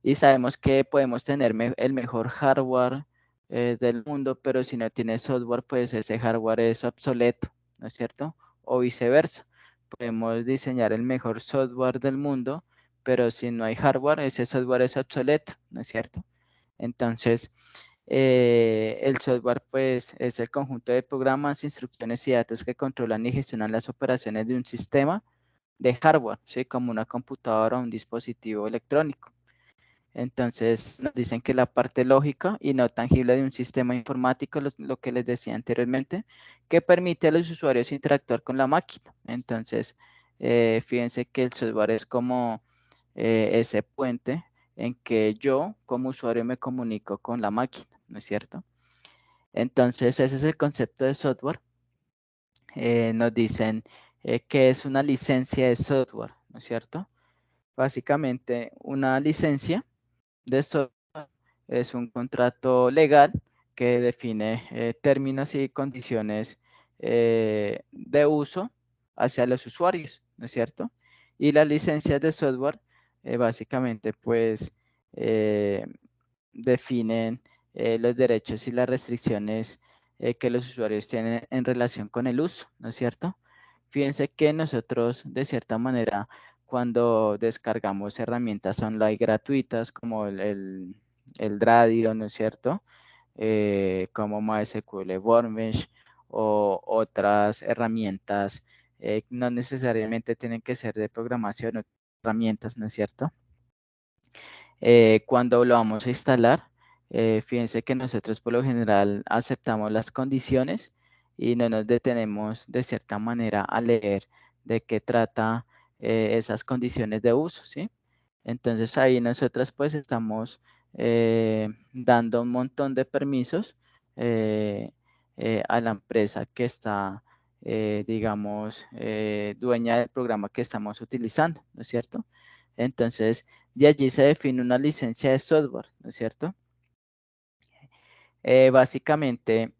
Y sabemos que podemos tener el mejor hardware del mundo, pero si no tiene software, pues ese hardware es obsoleto, ¿no es cierto? O viceversa. Podemos diseñar el mejor software del mundo, pero si no hay hardware, ese software es obsoleto, ¿no es cierto? Entonces, el software pues es el conjunto de programas, instrucciones y datos que controlan y gestionan las operaciones de un sistema de hardware, ¿sí? Como una computadora o un dispositivo electrónico. Entonces nos dicen que la parte lógica y no tangible de un sistema informático, lo que les decía anteriormente, que permite a los usuarios interactuar con la máquina. Entonces, fíjense que el software es como ese puente en que yo como usuario me comunico con la máquina, ¿no es cierto? Entonces, ese es el concepto de software. Nos dicen que es una licencia de software, ¿no es cierto? Básicamente, una licencia de software es un contrato legal que define términos y condiciones de uso hacia los usuarios, ¿no es cierto? Y las licencias de software básicamente pues eh, definen los derechos y las restricciones que los usuarios tienen en relación con el uso, ¿no es cierto? Fíjense que nosotros de cierta manera cuando descargamos herramientas online gratuitas como el Dradio, ¿no es cierto? Como MySQL Workbench o otras herramientas, no necesariamente tienen que ser de programación o herramientas, ¿no es cierto? Cuando lo vamos a instalar, fíjense que nosotros por lo general aceptamos las condiciones y no nos detenemos de cierta manera a leer de qué trata esas condiciones de uso, ¿sí? Entonces ahí nosotros pues estamos dando un montón de permisos a la empresa que está, digamos, dueña del programa que estamos utilizando, ¿no es cierto? Entonces, de allí se define una licencia de software, ¿no es cierto? Básicamente,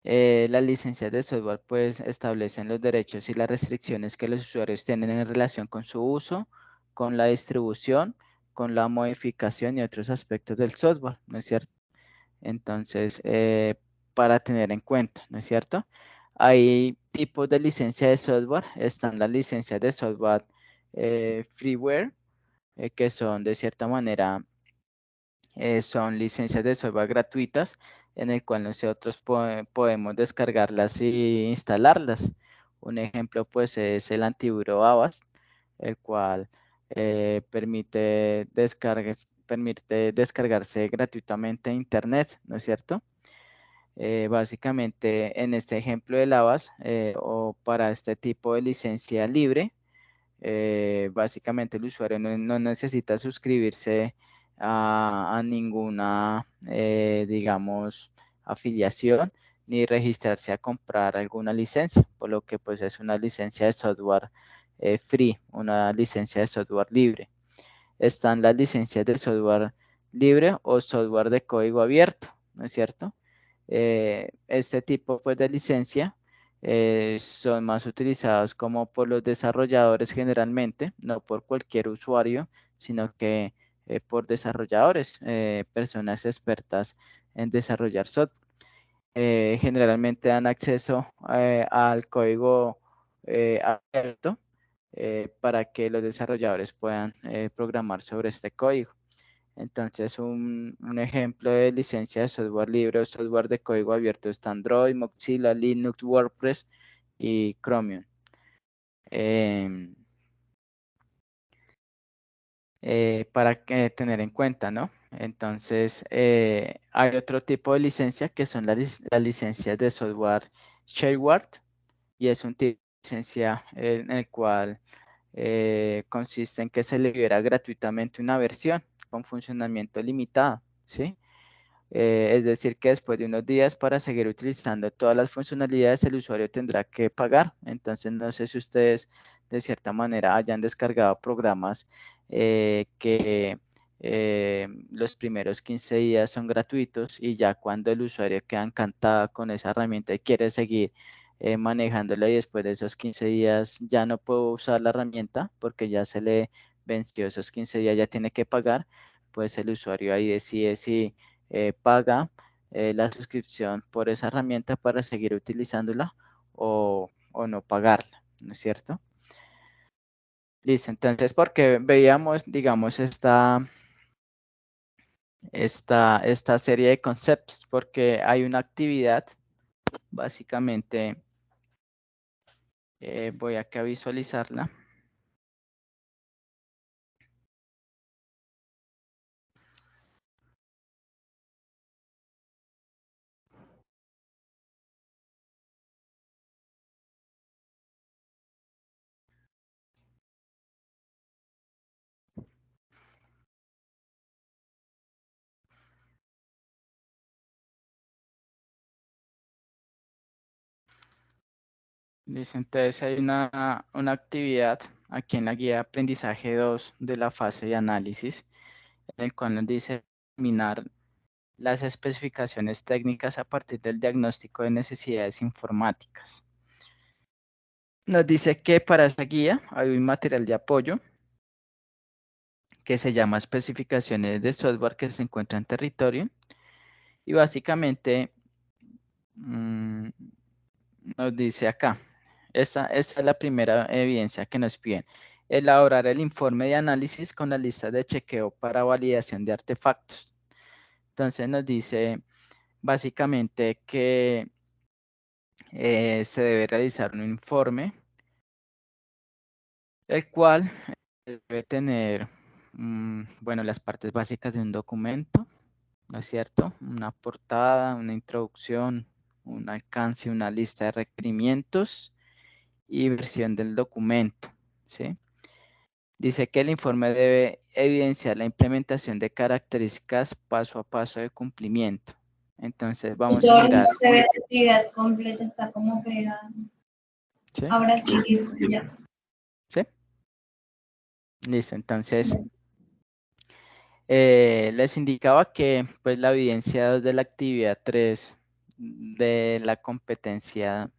las licencias de software pues establecen los derechos y las restricciones que los usuarios tienen en relación con su uso, con la distribución, con la modificación y otros aspectos del software, ¿no es cierto? Entonces, para tener en cuenta, ¿no es cierto? Hay tipos de licencia de software, están las licencias de software freeware, que son de cierta manera, son licencias de software gratuitas en el cual nosotros podemos descargarlas y instalarlas. Un ejemplo pues es el antivirus Avast, el cual permite descargarse gratuitamente en internet, ¿no es cierto? Básicamente en este ejemplo del Avast o para este tipo de licencia libre, básicamente el usuario no necesita suscribirse a ninguna, digamos, afiliación ni registrarse a comprar alguna licencia, por lo que pues es una licencia de software free, una licencia de software libre. Están las licencias de software libre o software de código abierto, ¿no es cierto? Este tipo pues, de licencia son más utilizados como por los desarrolladores generalmente, no por cualquier usuario, sino que por desarrolladores, personas expertas en desarrollar software. Generalmente dan acceso al código abierto para que los desarrolladores puedan programar sobre este código. Entonces, un ejemplo de licencia de software libre o software de código abierto está Android, Mozilla, Linux, WordPress y Chromium. Para que tener en cuenta, ¿no? Entonces, hay otro tipo de licencia que son las licencias de software shareware y es un tipo de licencia en el cual consiste en que se libera gratuitamente una versión con funcionamiento limitado, ¿sí? Es decir, que después de unos días para seguir utilizando todas las funcionalidades el usuario tendrá que pagar. Entonces, no sé si ustedes de cierta manera hayan descargado programas que los primeros 15 días son gratuitos y ya cuando el usuario queda encantado con esa herramienta y quiere seguir manejándola y después de esos 15 días ya no puedo usar la herramienta porque ya se le venció esos 15 días, ya tiene que pagar, pues el usuario ahí decide si paga la suscripción por esa herramienta para seguir utilizándola o no pagarla, ¿no es cierto? Listo, entonces porque veíamos, digamos, esta serie de conceptos, porque hay una actividad, básicamente, voy acá a visualizarla. Listo, entonces hay una actividad aquí en la guía de aprendizaje 2 de la fase de análisis, en el cual nos dice determinar las especificaciones técnicas a partir del diagnóstico de necesidades informáticas. Nos dice que para esta guía hay un material de apoyo que se llama especificaciones de software que se encuentra en territorio y básicamente nos dice acá, esta es la primera evidencia que nos piden. Elaborar el informe de análisis con la lista de chequeo para validación de artefactos. Entonces nos dice básicamente que se debe realizar un informe, el cual debe tener, bueno, las partes básicas de un documento, ¿no es cierto? Una portada, una introducción, un alcance, una lista de requerimientos y versión del documento, ¿sí? Dice que el informe debe evidenciar la implementación de características paso a paso de cumplimiento. Entonces vamos a Tutor, mirar, no se ve la actividad completa, está como pegada. ¿sí? Ahora sí, listo, ya. ¿Sí? Listo, entonces les indicaba que pues la evidencia 2 de la actividad 3 de la competencia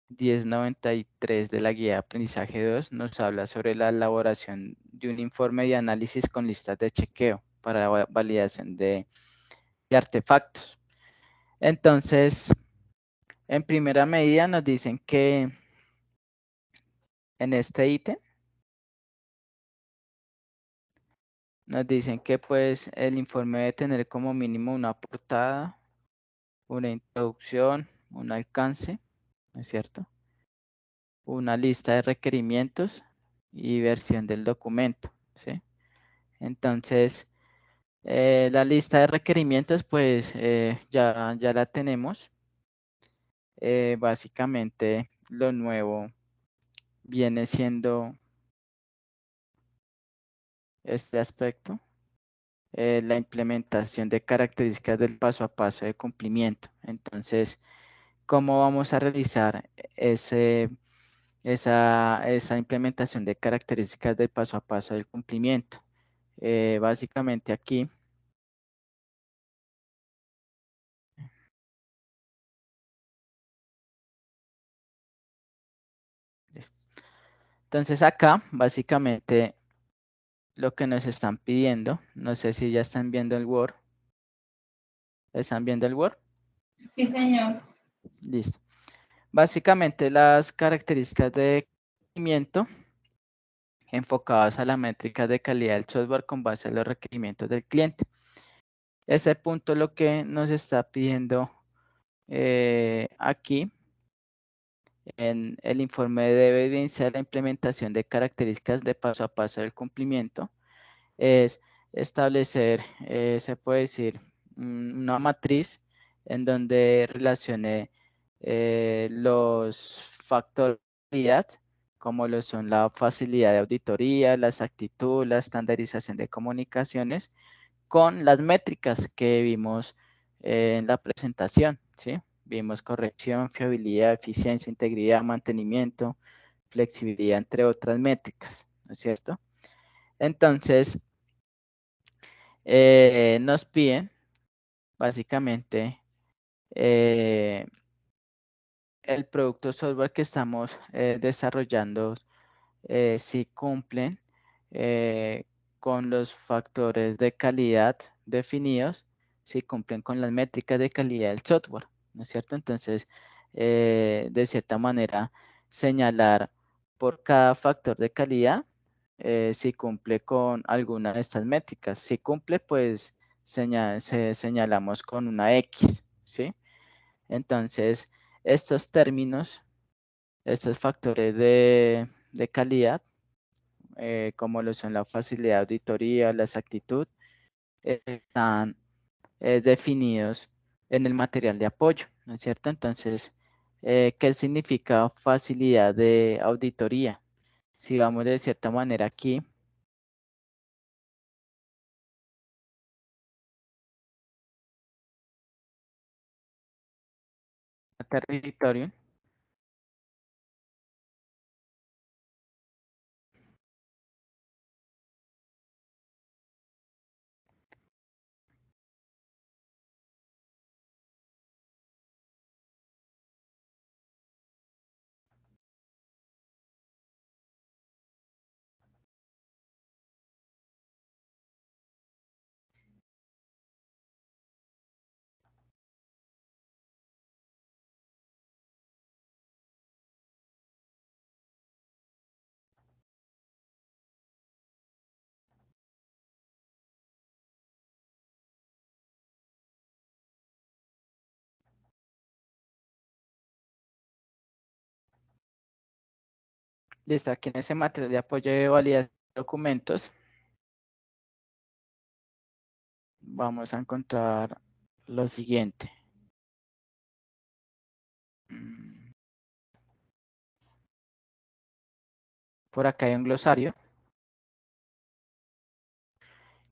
1093 de la guía de aprendizaje 2 nos habla sobre la elaboración de un informe de análisis con listas de chequeo para validación de artefactos. Entonces, en primera medida nos dicen que en este ítem nos dicen que pues el informe debe tener como mínimo una portada, una introducción, un alcance, ¿no es cierto? Una lista de requerimientos y versión del documento, ¿sí? Entonces, la lista de requerimientos, pues ya la tenemos. Básicamente, lo nuevo viene siendo este aspecto, la implementación de características del paso a paso de cumplimiento. Entonces, ¿cómo vamos a realizar esa implementación de características del paso a paso del cumplimiento? Básicamente aquí, entonces acá, básicamente, lo que nos están pidiendo, no sé si ya están viendo el Word. ¿Están viendo el Word? Sí, señor. Listo. Básicamente las características de cumplimiento enfocadas a las métricas de calidad del software con base a los requerimientos del cliente. Ese punto lo que nos está pidiendo aquí en el informe debe evidenciar la implementación de características de paso a paso del cumplimiento. Es establecer, se puede decir, una matriz en donde relacione los factores de calidad, como lo son la facilidad de auditoría, la exactitud, la estandarización de comunicaciones, con las métricas que vimos en la presentación, ¿sí? Vimos corrección, fiabilidad, eficiencia, integridad, mantenimiento, flexibilidad, entre otras métricas, ¿no es cierto? Entonces, nos piden básicamente el producto software que estamos desarrollando si cumplen con los factores de calidad definidos, si cumplen con las métricas de calidad del software, ¿no es cierto? Entonces, de cierta manera, señalar por cada factor de calidad si cumple con alguna de estas métricas. Si cumple, pues señalamos con una X, ¿sí? Entonces, estos términos, estos factores de calidad, como lo son la facilidad de auditoría, la exactitud, están definidos en el material de apoyo, ¿no es cierto? Entonces, ¿qué significa facilidad de auditoría? Si vamos de cierta manera aquí, a territorio, listo, aquí en ese material de apoyo de validación de documentos, vamos a encontrar lo siguiente. Por acá hay un glosario.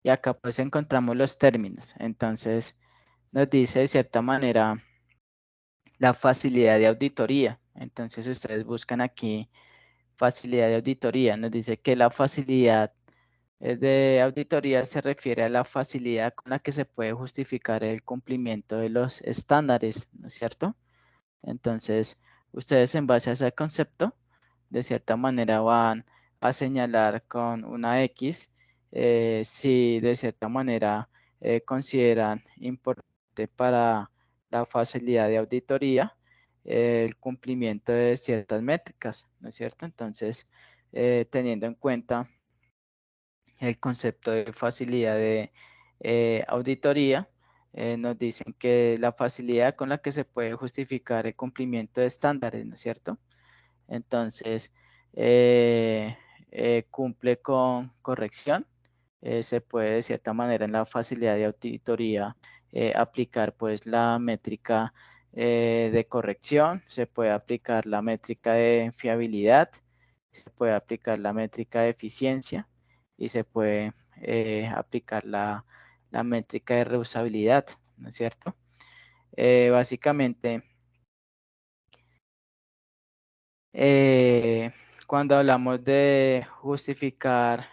Y acá pues encontramos los términos. Entonces nos dice de cierta manera la facilidad de auditoría. Entonces ustedes buscan aquí facilidad de auditoría. Nos dice que la facilidad de auditoría se refiere a la facilidad con la que se puede justificar el cumplimiento de los estándares, ¿no es cierto? Entonces, ustedes en base a ese concepto, de cierta manera van a señalar con una X si de cierta manera consideran importante para la facilidad de auditoría el cumplimiento de ciertas métricas, ¿no es cierto? Entonces, teniendo en cuenta el concepto de facilidad de auditoría, nos dicen que la facilidad con la que se puede justificar el cumplimiento de estándares, ¿no es cierto? Entonces, cumple con corrección. Se puede de cierta manera en la facilidad de auditoría aplicar pues la métrica de corrección, se puede aplicar la métrica de fiabilidad, se puede aplicar la métrica de eficiencia y se puede aplicar la métrica de reusabilidad, ¿no es cierto? Básicamente, cuando hablamos de justificar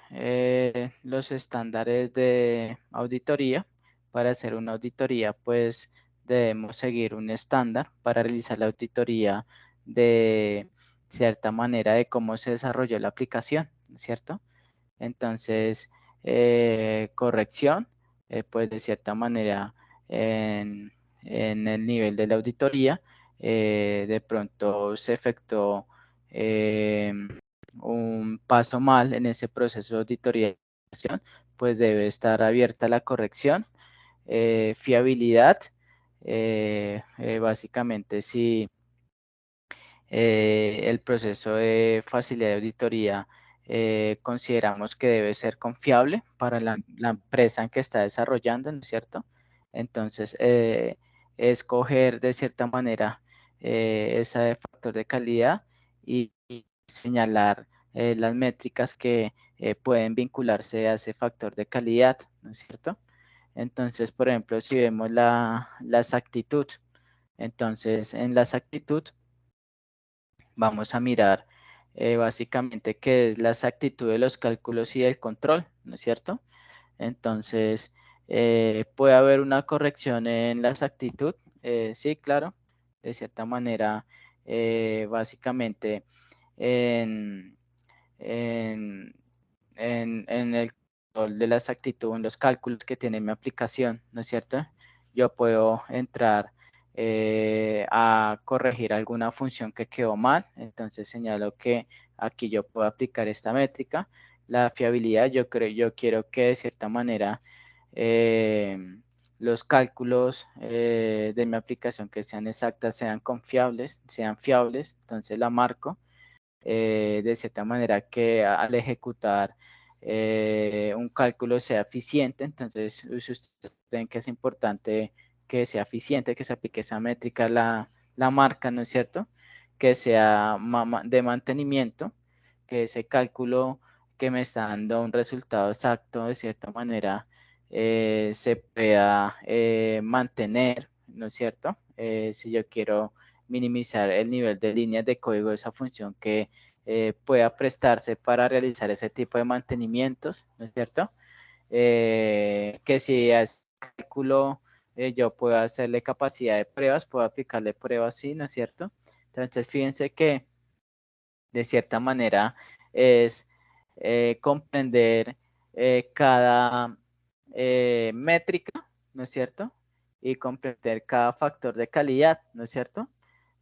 los estándares de auditoría, para hacer una auditoría, pues debemos seguir un estándar para realizar la auditoría de cierta manera de cómo se desarrolló la aplicación, ¿no es cierto? Entonces, corrección, pues de cierta manera en el nivel de la auditoría, de pronto se efectuó un paso mal en ese proceso de auditoría, pues debe estar abierta la corrección. Fiabilidad, básicamente si el proceso de facilidad de auditoría consideramos que debe ser confiable para la empresa en que está desarrollando, ¿no es cierto? Entonces, escoger de cierta manera ese factor de calidad y señalar las métricas que pueden vincularse a ese factor de calidad, ¿no es cierto? Entonces, por ejemplo, si vemos la exactitud, entonces en la exactitud vamos a mirar básicamente qué es la exactitud de los cálculos y del control, ¿no es cierto? Entonces, puede haber una corrección en la exactitud, sí, claro, de cierta manera, básicamente en, en, en el control de la exactitud, en los cálculos que tiene mi aplicación, ¿no es cierto? Yo puedo entrar a corregir alguna función que quedó mal. Entonces señalo que aquí yo puedo aplicar esta métrica. La fiabilidad, yo quiero que de cierta manera los cálculos de mi aplicación que sean exactas, sean confiables, sean fiables. Entonces la marco de cierta manera que al ejecutar un cálculo sea eficiente. Entonces, ustedes creen que es importante que sea eficiente, que se aplique esa métrica, la marca, ¿no es cierto? Que sea de mantenimiento, que ese cálculo que me está dando un resultado exacto, de cierta manera, se pueda mantener, ¿no es cierto? Si yo quiero minimizar el nivel de líneas de código de esa función que pueda prestarse para realizar ese tipo de mantenimientos, ¿no es cierto? Que si a ese cálculo yo puedo hacerle capacidad de pruebas, puedo aplicarle pruebas, sí, ¿no es cierto? Entonces, fíjense que de cierta manera es comprender cada métrica, ¿no es cierto? Y comprender cada factor de calidad, ¿no es cierto?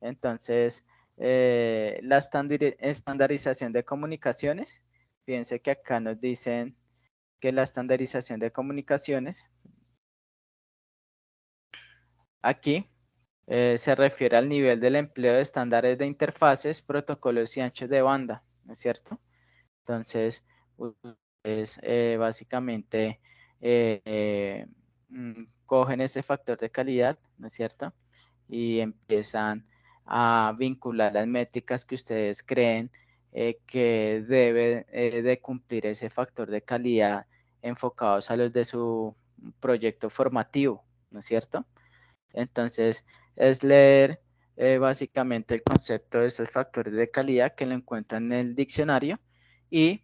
Entonces, la estandarización de comunicaciones, fíjense que acá nos dicen que la estandarización de comunicaciones, aquí, se refiere al nivel del empleo de estándares de interfaces, protocolos y anchos de banda, ¿no es cierto? Entonces, ustedes básicamente cogen ese factor de calidad, ¿no es cierto? Y empiezan a vincular las métricas que ustedes creen que debe de cumplir ese factor de calidad enfocados a los de su proyecto formativo, ¿no es cierto? Entonces, es leer básicamente el concepto de esos factores de calidad que lo encuentran en el diccionario y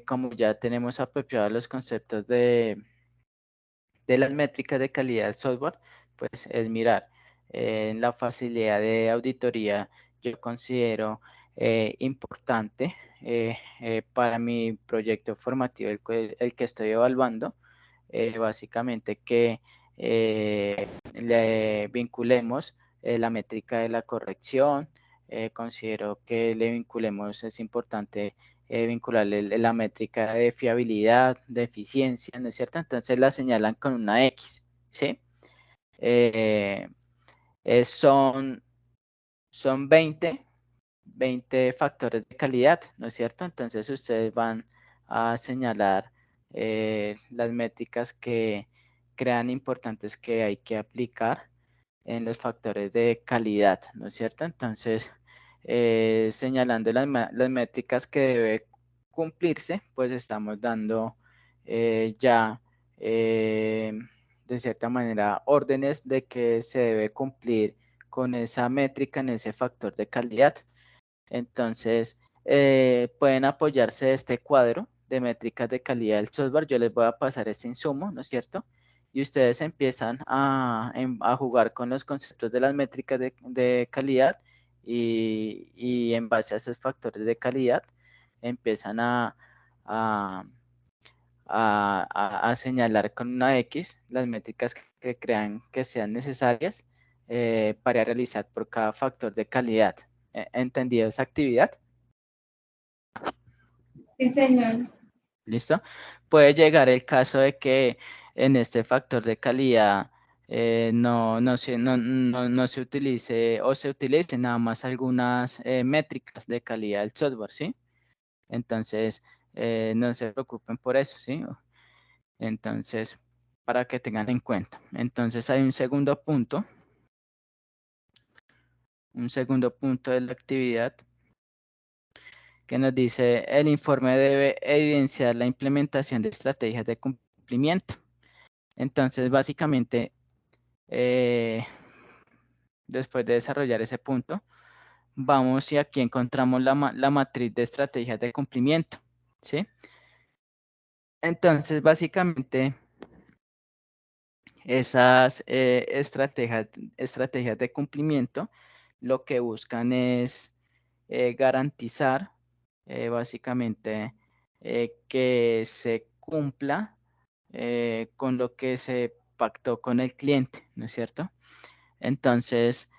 como ya tenemos apropiados los conceptos de las métricas de calidad del software, pues es mirar en la facilidad de auditoría. Yo considero importante para mi proyecto formativo, el que estoy evaluando, básicamente que le vinculemos la métrica de la corrección. Considero que le vinculemos, es importante vincularle la métrica de fiabilidad, de eficiencia, ¿no es cierto? Entonces la señalan con una X, ¿sí? Eh, son 20 factores de calidad, ¿no es cierto? Entonces ustedes van a señalar las métricas que crean importantes que hay que aplicar en los factores de calidad, ¿no es cierto? Entonces, señalando las métricas que debe cumplirse, pues estamos dando ya de cierta manera órdenes de que se debe cumplir con esa métrica en ese factor de calidad. Entonces, pueden apoyarse de este cuadro de métricas de calidad del software. Yo les voy a pasar este insumo, ¿no es cierto? Y ustedes empiezan a jugar con los conceptos de las métricas de calidad y en base a esos factores de calidad empiezan a, a señalar con una X las métricas que crean que sean necesarias para realizar por cada factor de calidad. ¿Entendido esa actividad? Sí, señor. ¿Listo? Puede llegar el caso de que en este factor de calidad no se utilice o se utilice nada más algunas métricas de calidad del software, ¿sí? Entonces, no se preocupen por eso, ¿sí? Entonces, para que tengan en cuenta. Entonces, hay un segundo punto de la actividad que nos dice el informe debe evidenciar la implementación de estrategias de cumplimiento. Entonces, básicamente, después de desarrollar ese punto, vamos y aquí encontramos la matriz de estrategias de cumplimiento, ¿sí? Entonces, básicamente, esas estrategias de cumplimiento lo que buscan es garantizar básicamente que se cumpla con lo que se pactó con el cliente, ¿no es cierto? Entonces,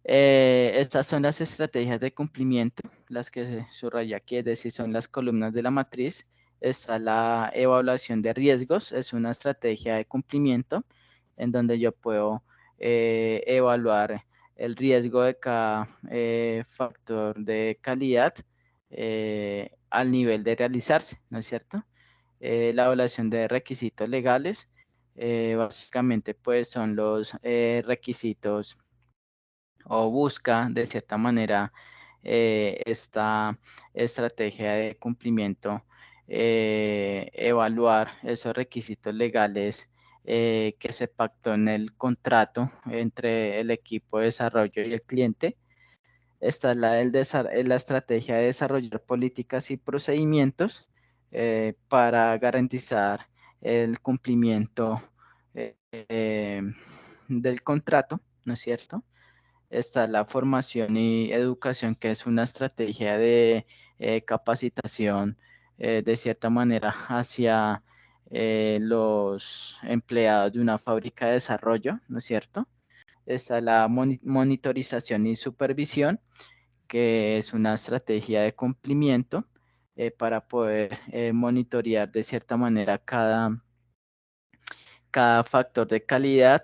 estas son las estrategias de cumplimiento, las que se subraya aquí, es decir, son las columnas de la matriz. Está la evaluación de riesgos, es una estrategia de cumplimiento en donde yo puedo evaluar el riesgo de cada factor de calidad al nivel de realizarse, ¿no es cierto? La evaluación de requisitos legales, básicamente pues son los requisitos o busca de cierta manera esta estrategia de cumplimiento, evaluar esos requisitos legales que se pactó en el contrato entre el equipo de desarrollo y el cliente. Esta es la estrategia de desarrollar políticas y procedimientos para garantizar el cumplimiento del contrato, ¿no es cierto? Está la formación y educación, que es una estrategia de capacitación de cierta manera hacia los empleados de una fábrica de desarrollo, ¿no es cierto? Está la monitorización y supervisión, que es una estrategia de cumplimiento para poder monitorear de cierta manera cada factor de calidad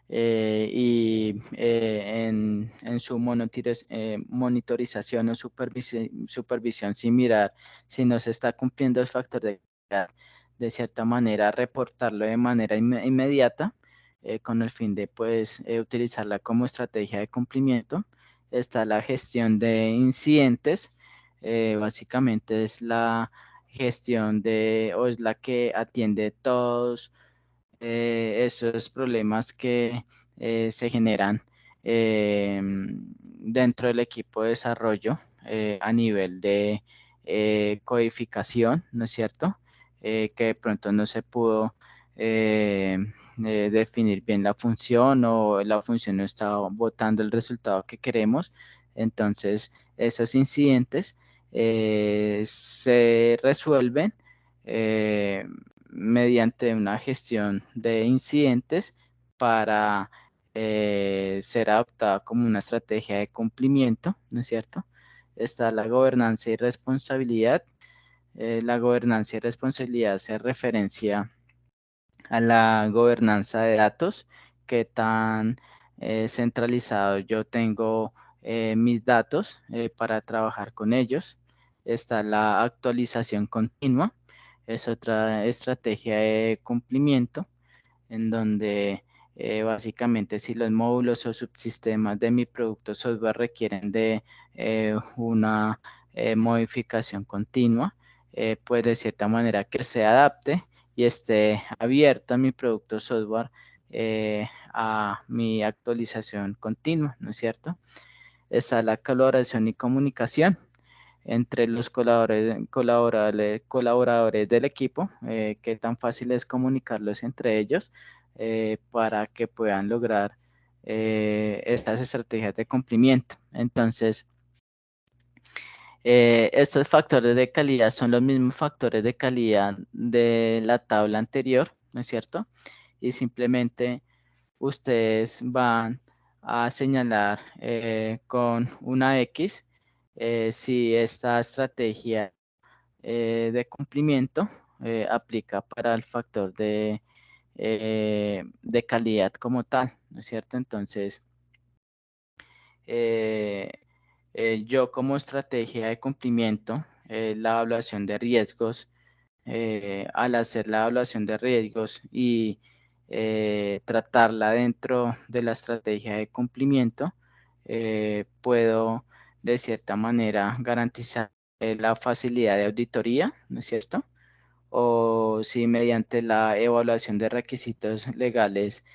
y en su monitorización o supervisión sin mirar si no se está cumpliendo el factor de calidad, de cierta manera reportarlo de manera inmediata con el fin de pues utilizarla como estrategia de cumplimiento. Está la gestión de incidentes, básicamente es la gestión o es la que atiende todos esos problemas que se generan dentro del equipo de desarrollo a nivel de codificación, ¿no es cierto? Que de pronto no se pudo definir bien la función o la función no estaba botando el resultado que queremos. Entonces, esos incidentes se resuelven mediante una gestión de incidentes para ser adoptada como una estrategia de cumplimiento, ¿no es cierto? Está la gobernanza y responsabilidad. La gobernanza y responsabilidad hace referencia a la gobernanza de datos, que tan centralizado yo tengo mis datos para trabajar con ellos. Está la actualización continua, es otra estrategia de cumplimiento en donde básicamente si los módulos o subsistemas de mi producto software requieren de una modificación continua, pues de cierta manera que se adapte y esté abierta mi producto software a mi actualización continua, ¿no es cierto? Está la colaboración y comunicación entre los colaboradores del equipo, qué tan fácil es comunicarlos entre ellos para que puedan lograr estas estrategias de cumplimiento. Entonces, estos factores de calidad son los mismos factores de calidad de la tabla anterior, ¿no es cierto? Y simplemente ustedes van a señalar con una X si esta estrategia de cumplimiento aplica para el factor de calidad como tal, ¿no es cierto? Entonces, eh, yo como estrategia de cumplimiento, la evaluación de riesgos, al hacer la evaluación de riesgos y tratarla dentro de la estrategia de cumplimiento, puedo de cierta manera garantizar la facilidad de auditoría, ¿no es cierto? O si mediante la evaluación de requisitos legales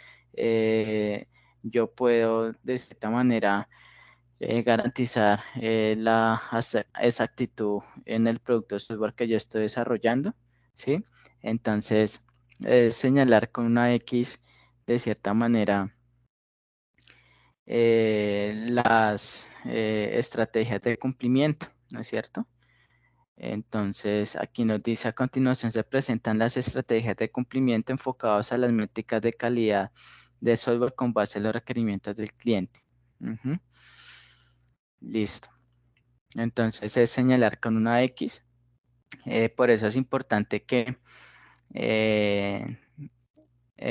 yo puedo de cierta manera garantizar la exactitud en el producto software que yo estoy desarrollando, ¿sí? Entonces, señalar con una X de cierta manera las estrategias de cumplimiento, ¿no es cierto? Entonces, aquí nos dice a continuación se presentan las estrategias de cumplimiento enfocadas a las métricas de calidad de software con base en los requerimientos del cliente. Ujú. Listo. Entonces es señalar con una X. Por eso es importante que eh,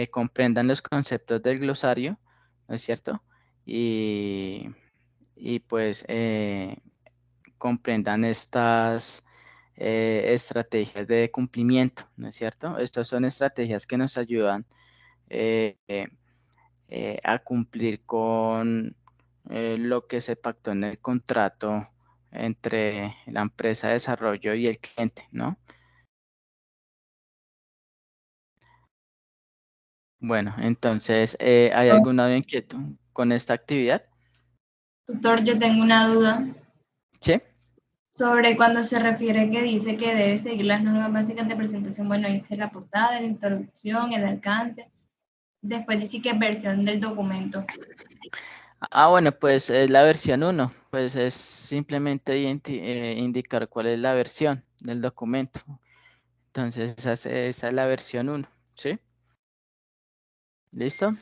comprendan los conceptos del glosario, ¿no es cierto? Y pues comprendan estas estrategias de cumplimiento, ¿no es cierto? Estas son estrategias que nos ayudan eh, a cumplir con lo que se pactó en el contrato entre la empresa de desarrollo y el cliente, ¿no? Bueno, entonces, ¿hay alguna inquietud con esta actividad? Tutor, yo tengo una duda Sí. sobre cuando se refiere que dice que debe seguir las normas básicas de presentación. Bueno, dice la portada, la introducción, el alcance. Después dice que versión del documento. Bueno, pues es la versión 1, pues es simplemente indicar cuál es la versión del documento. Entonces, esa es la versión 1, ¿sí? ¿Listo?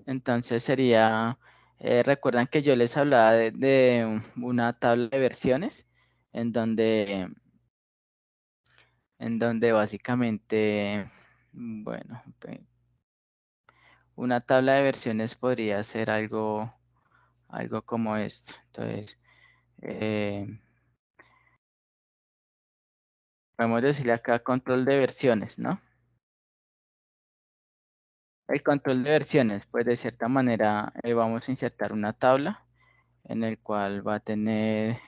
Entonces sería, recuerdan que yo les hablaba de una tabla de versiones en donde básicamente, bueno, una tabla de versiones podría ser algo como esto. Entonces, eh, podemos decirle acá control de versiones, ¿no? El control de versiones, pues de cierta manera vamos a insertar una tabla en el cual va a tener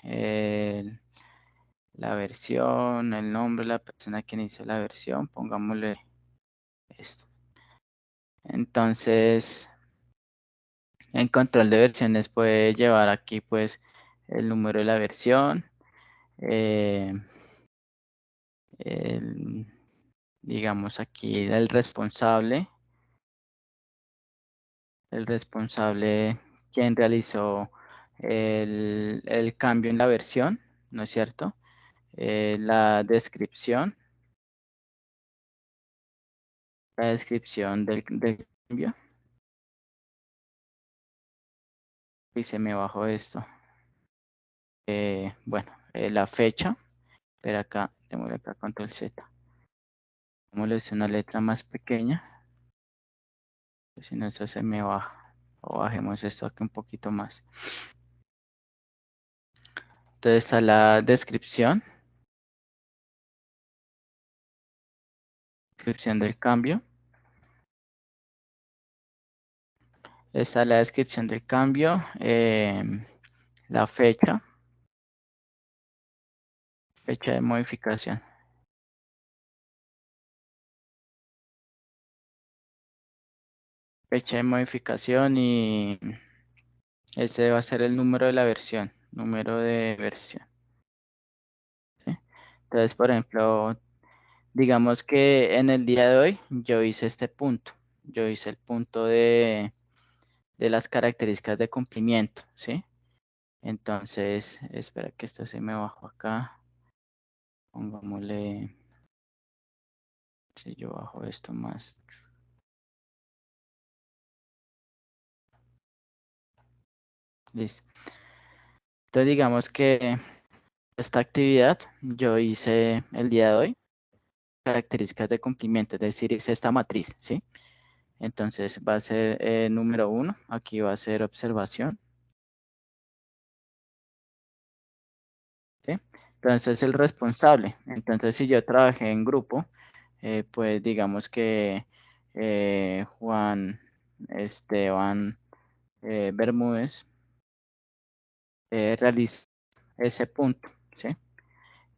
la versión, el nombre de la persona que inició la versión, pongámosle esto. Entonces, en control de versiones puede llevar aquí pues el número de la versión, eh, digamos aquí el responsable quien realizó el cambio en la versión, ¿no es cierto? La descripción del cambio. Y se me bajó esto. Bueno, la fecha, pero acá, démosle acá control Z. Démosle una letra más pequeña, pues si no eso se me baja. O bajemos esto aquí un poquito más. Entonces está la descripción del cambio. Está la descripción del cambio, la fecha de modificación. Fecha de modificación y ese va a ser el número de la versión, número de versión. ¿Sí? Entonces, por ejemplo, digamos que en el día de hoy yo hice este punto. Yo hice el punto de las características de cumplimiento, ¿sí? Entonces, espera que esto se me bajó acá. Pongámosle, si yo bajo esto más. Listo. Entonces, digamos que esta actividad yo hice el día de hoy, características de cumplimiento, es decir, hice esta matriz, ¿sí? Entonces va a ser número 1, aquí va a ser observación. ¿Sí? Entonces el responsable, entonces si yo trabajé en grupo, pues digamos que Juan Esteban Bermúdez realizó ese punto, ¿sí?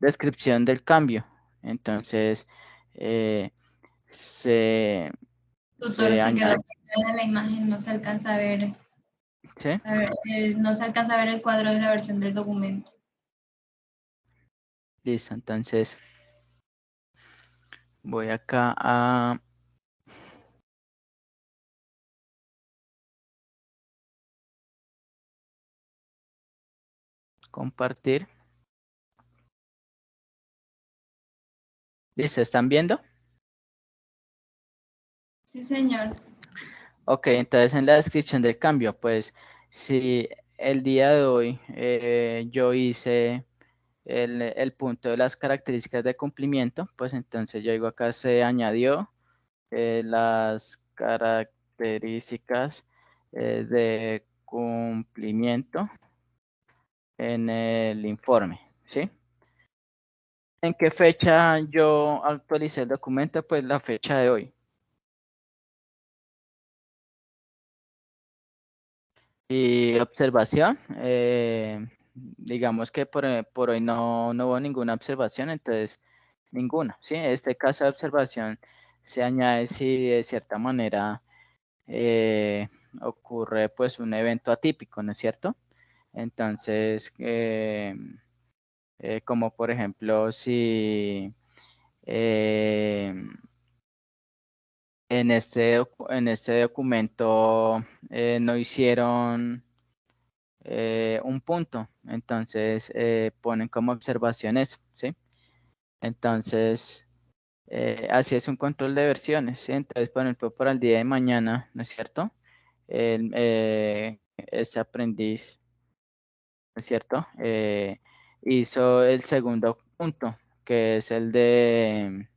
Descripción del cambio, entonces eh, se, Tutor, se se quedó añade, pegada la imagen, no se alcanza a ver. ¿sí? A ver, no se alcanza a ver el cuadro de la versión del documento. Listo, entonces voy acá a compartir. Listo, ¿están viendo? Sí, señor. Ok, entonces en la descripción del cambio, pues si el día de hoy yo hice el punto de las características de cumplimiento, pues entonces yo digo acá se añadió las características de cumplimiento en el informe, ¿sí? ¿En qué fecha yo actualicé el documento? Pues la fecha de hoy. Y observación, digamos que por hoy no hubo ninguna observación, entonces ninguna, ¿sí? En este caso de observación se añade si de cierta manera ocurre pues un evento atípico, ¿no es cierto? Entonces, como por ejemplo si en este documento no hicieron un punto, entonces ponen como observación eso, ¿sí? Entonces, así es un control de versiones, ¿sí? Entonces, por ejemplo, para el día de mañana, ¿no es cierto? Ese aprendiz, ¿no es cierto? Hizo el segundo punto, que es el de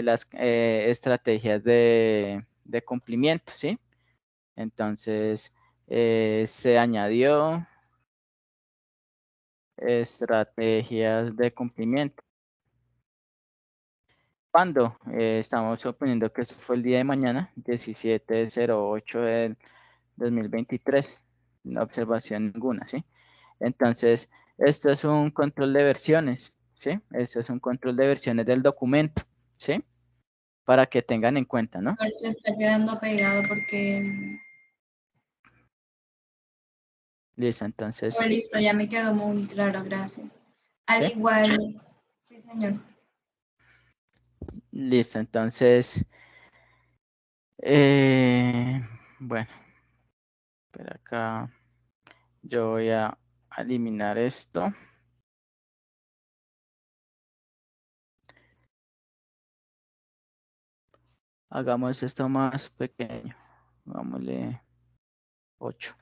las estrategias de cumplimiento, ¿sí? Entonces, se añadió estrategias de cumplimiento. ¿Cuándo? Estamos suponiendo que eso fue el día de mañana, 17/08 del 2023. No observación ninguna, ¿sí? Entonces, esto es un control de versiones, ¿sí? Esto es un control de versiones del documento, ¿sí? Para que tengan en cuenta, ¿no? A ver, se está quedando pegado porque... Listo, entonces, Oh, listo, ya me quedó muy claro, gracias. Al ¿sí? igual, sí, señor. Listo, entonces, eh, bueno, pero acá yo voy a eliminar esto. Hagamos esto más pequeño. Vámonos 8.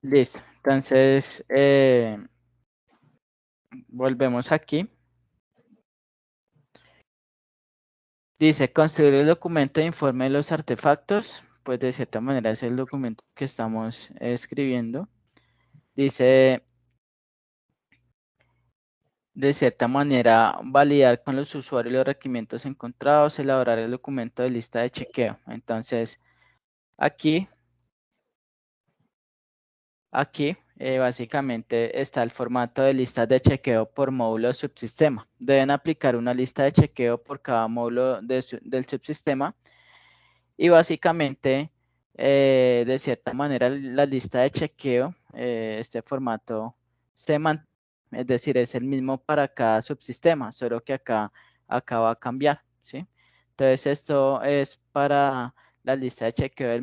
Listo. Entonces, volvemos aquí. Dice, construir el documento de informe de los artefactos. Pues de cierta manera es el documento que estamos escribiendo. Dice, de cierta manera, validar con los usuarios los requerimientos encontrados, elaborar el documento de lista de chequeo. Entonces, aquí básicamente está el formato de listas de chequeo por módulo subsistema. Deben aplicar una lista de chequeo por cada módulo del subsistema y básicamente, de cierta manera, la lista de chequeo, este formato se mantiene, es decir, es el mismo para cada subsistema, solo que acá va a cambiar, ¿sí? Entonces, esto es para la lista de chequeo del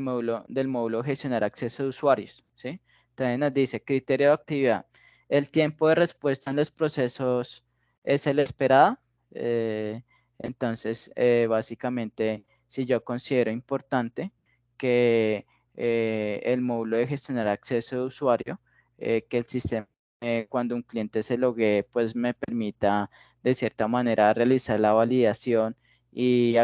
módulo gestionar acceso de usuarios, ¿sí? Entonces nos dice, criterio de actividad. El tiempo de respuesta en los procesos es el esperado. Entonces, básicamente, si yo considero importante que el módulo de gestionar acceso de usuario, que el sistema, cuando un cliente se logue, pues me permita de cierta manera realizar la validación y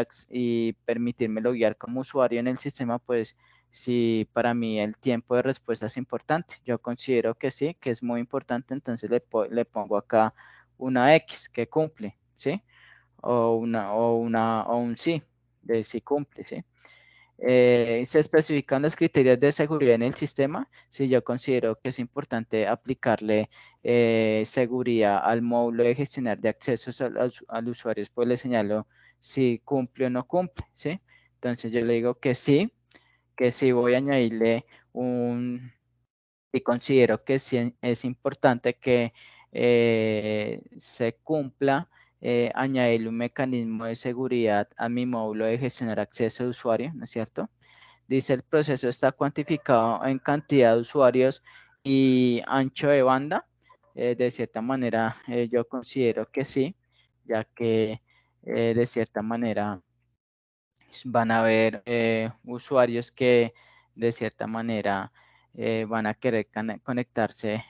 permitirme loguear como usuario en el sistema, pues si para mí el tiempo de respuesta es importante. Yo considero que sí, que es muy importante, entonces le pongo acá una X que cumple, ¿sí? O un sí, de si cumple, ¿sí? Se especifican los criterios de seguridad en el sistema. Si yo considero que es importante aplicarle seguridad al módulo de gestionar de accesos al usuario, pues le señalo si cumple o no cumple, ¿sí? Entonces yo le digo que sí voy a añadirle y considero que sí es importante que se cumpla añadirle un mecanismo de seguridad a mi módulo de gestionar acceso de usuario, ¿no es cierto? Dice el proceso está cuantificado en cantidad de usuarios y ancho de banda. De cierta manera, yo considero que sí, ya que de cierta manera van a haber usuarios que de cierta manera van a querer conectarse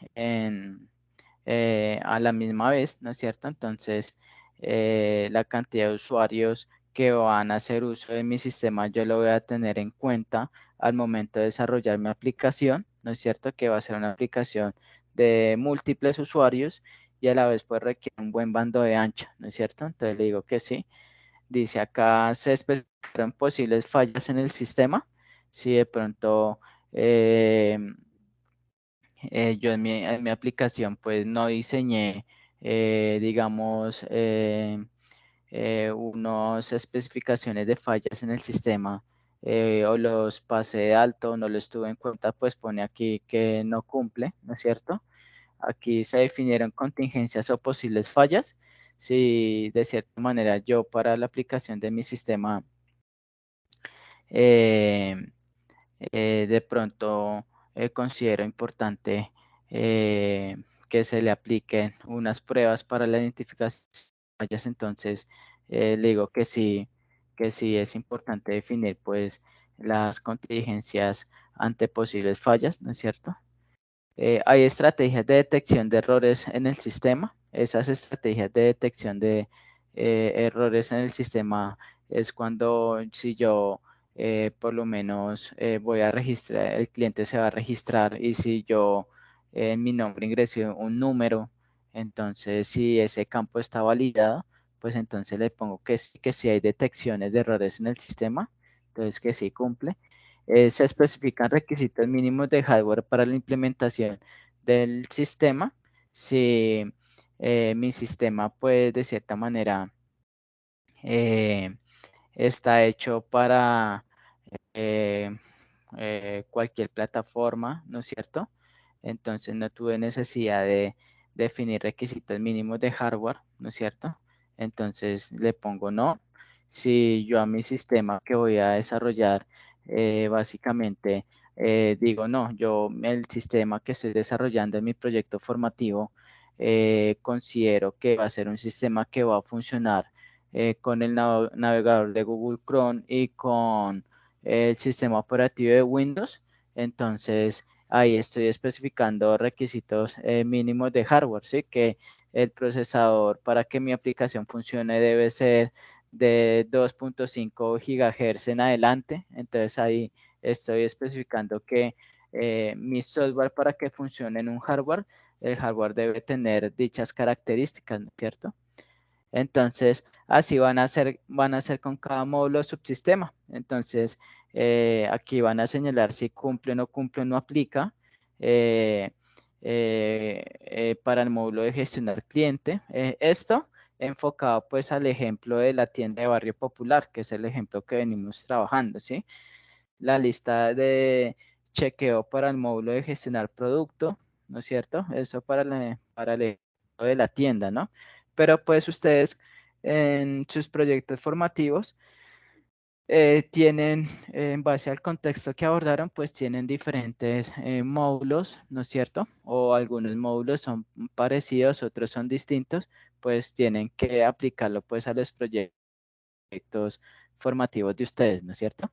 a la misma vez, ¿no es cierto? Entonces, la cantidad de usuarios que van a hacer uso de mi sistema, yo lo voy a tener en cuenta al momento de desarrollar mi aplicación, ¿no es cierto? Que va a ser una aplicación de múltiples usuarios y a la vez pues requiere un buen bando de ancho, ¿no es cierto? Entonces le digo que sí. Dice acá se especificaron posibles fallas en el sistema. Si de pronto yo en mi aplicación pues no diseñé, digamos, unas especificaciones de fallas en el sistema o los pasé de alto o no lo estuve en cuenta, pues pone aquí que no cumple, ¿no es cierto? Aquí se definieron contingencias o posibles fallas. Si de cierta manera yo para la aplicación de mi sistema eh, de pronto considero importante que se le apliquen unas pruebas para la identificación de fallas, entonces le digo que sí es importante definir pues las contingencias ante posibles fallas, ¿no es cierto? Hay estrategias de detección de errores en el sistema. Esas estrategias de detección de errores en el sistema es cuando si yo por lo menos voy a registrar, el cliente se va a registrar y si yo en mi nombre ingresé un número, entonces si ese campo está validado, pues entonces le pongo que sí hay detecciones de errores en el sistema, entonces que sí cumple. Se especifican requisitos mínimos de hardware para la implementación del sistema. Si mi sistema, pues, de cierta manera, eh, está hecho para eh, cualquier plataforma, ¿no es cierto? Entonces no tuve necesidad de definir requisitos mínimos de hardware, ¿no es cierto? Entonces le pongo no. Si yo a mi sistema que voy a desarrollar, básicamente digo no, yo el sistema que estoy desarrollando en mi proyecto formativo, considero que va a ser un sistema que va a funcionar con el navegador de Google Chrome y con el sistema operativo de Windows. Entonces, ahí estoy especificando requisitos mínimos de hardware, ¿sí? Que el procesador para que mi aplicación funcione debe ser de 2.5 GHz en adelante. Entonces, ahí estoy especificando que mi software para que funcione en un hardware, el hardware debe tener dichas características, ¿no es cierto? Entonces, así van a ser con cada módulo subsistema. Entonces, aquí van a señalar si cumple o no cumple o no aplica eh, para el módulo de gestionar cliente. Esto enfocado pues al ejemplo de la tienda de barrio popular, que es el ejemplo que venimos trabajando, ¿sí? La lista de chequeo para el módulo de gestionar producto, ¿no es cierto? Eso para el ejemplo de la tienda, ¿no? Pero pues ustedes en sus proyectos formativos tienen, en base al contexto que abordaron, pues tienen diferentes módulos, ¿no es cierto? O algunos módulos son parecidos, otros son distintos, pues tienen que aplicarlo pues a los proyectos formativos de ustedes, ¿no es cierto?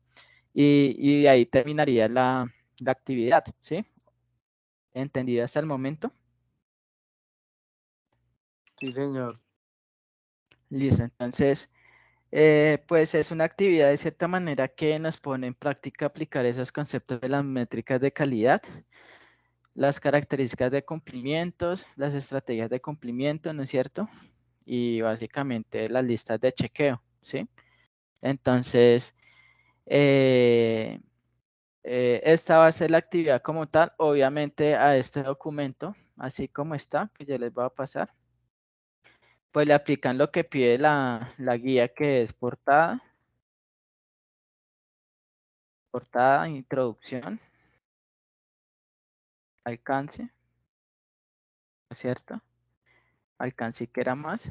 Y ahí terminaría la actividad, ¿sí? ¿Entendido hasta el momento? Sí, señor. Listo, entonces, pues es una actividad de cierta manera que nos pone en práctica aplicar esos conceptos de las métricas de calidad, las características de cumplimientos, las estrategias de cumplimiento, ¿no es cierto? Y básicamente las listas de chequeo, ¿sí? Entonces, eh, esta va a ser la actividad como tal, obviamente a este documento, así como está, que yo les voy a pasar, pues le aplican lo que pide la guía que es portada, Portada, introducción, alcance, ¿no es cierto? Alcance y que era más.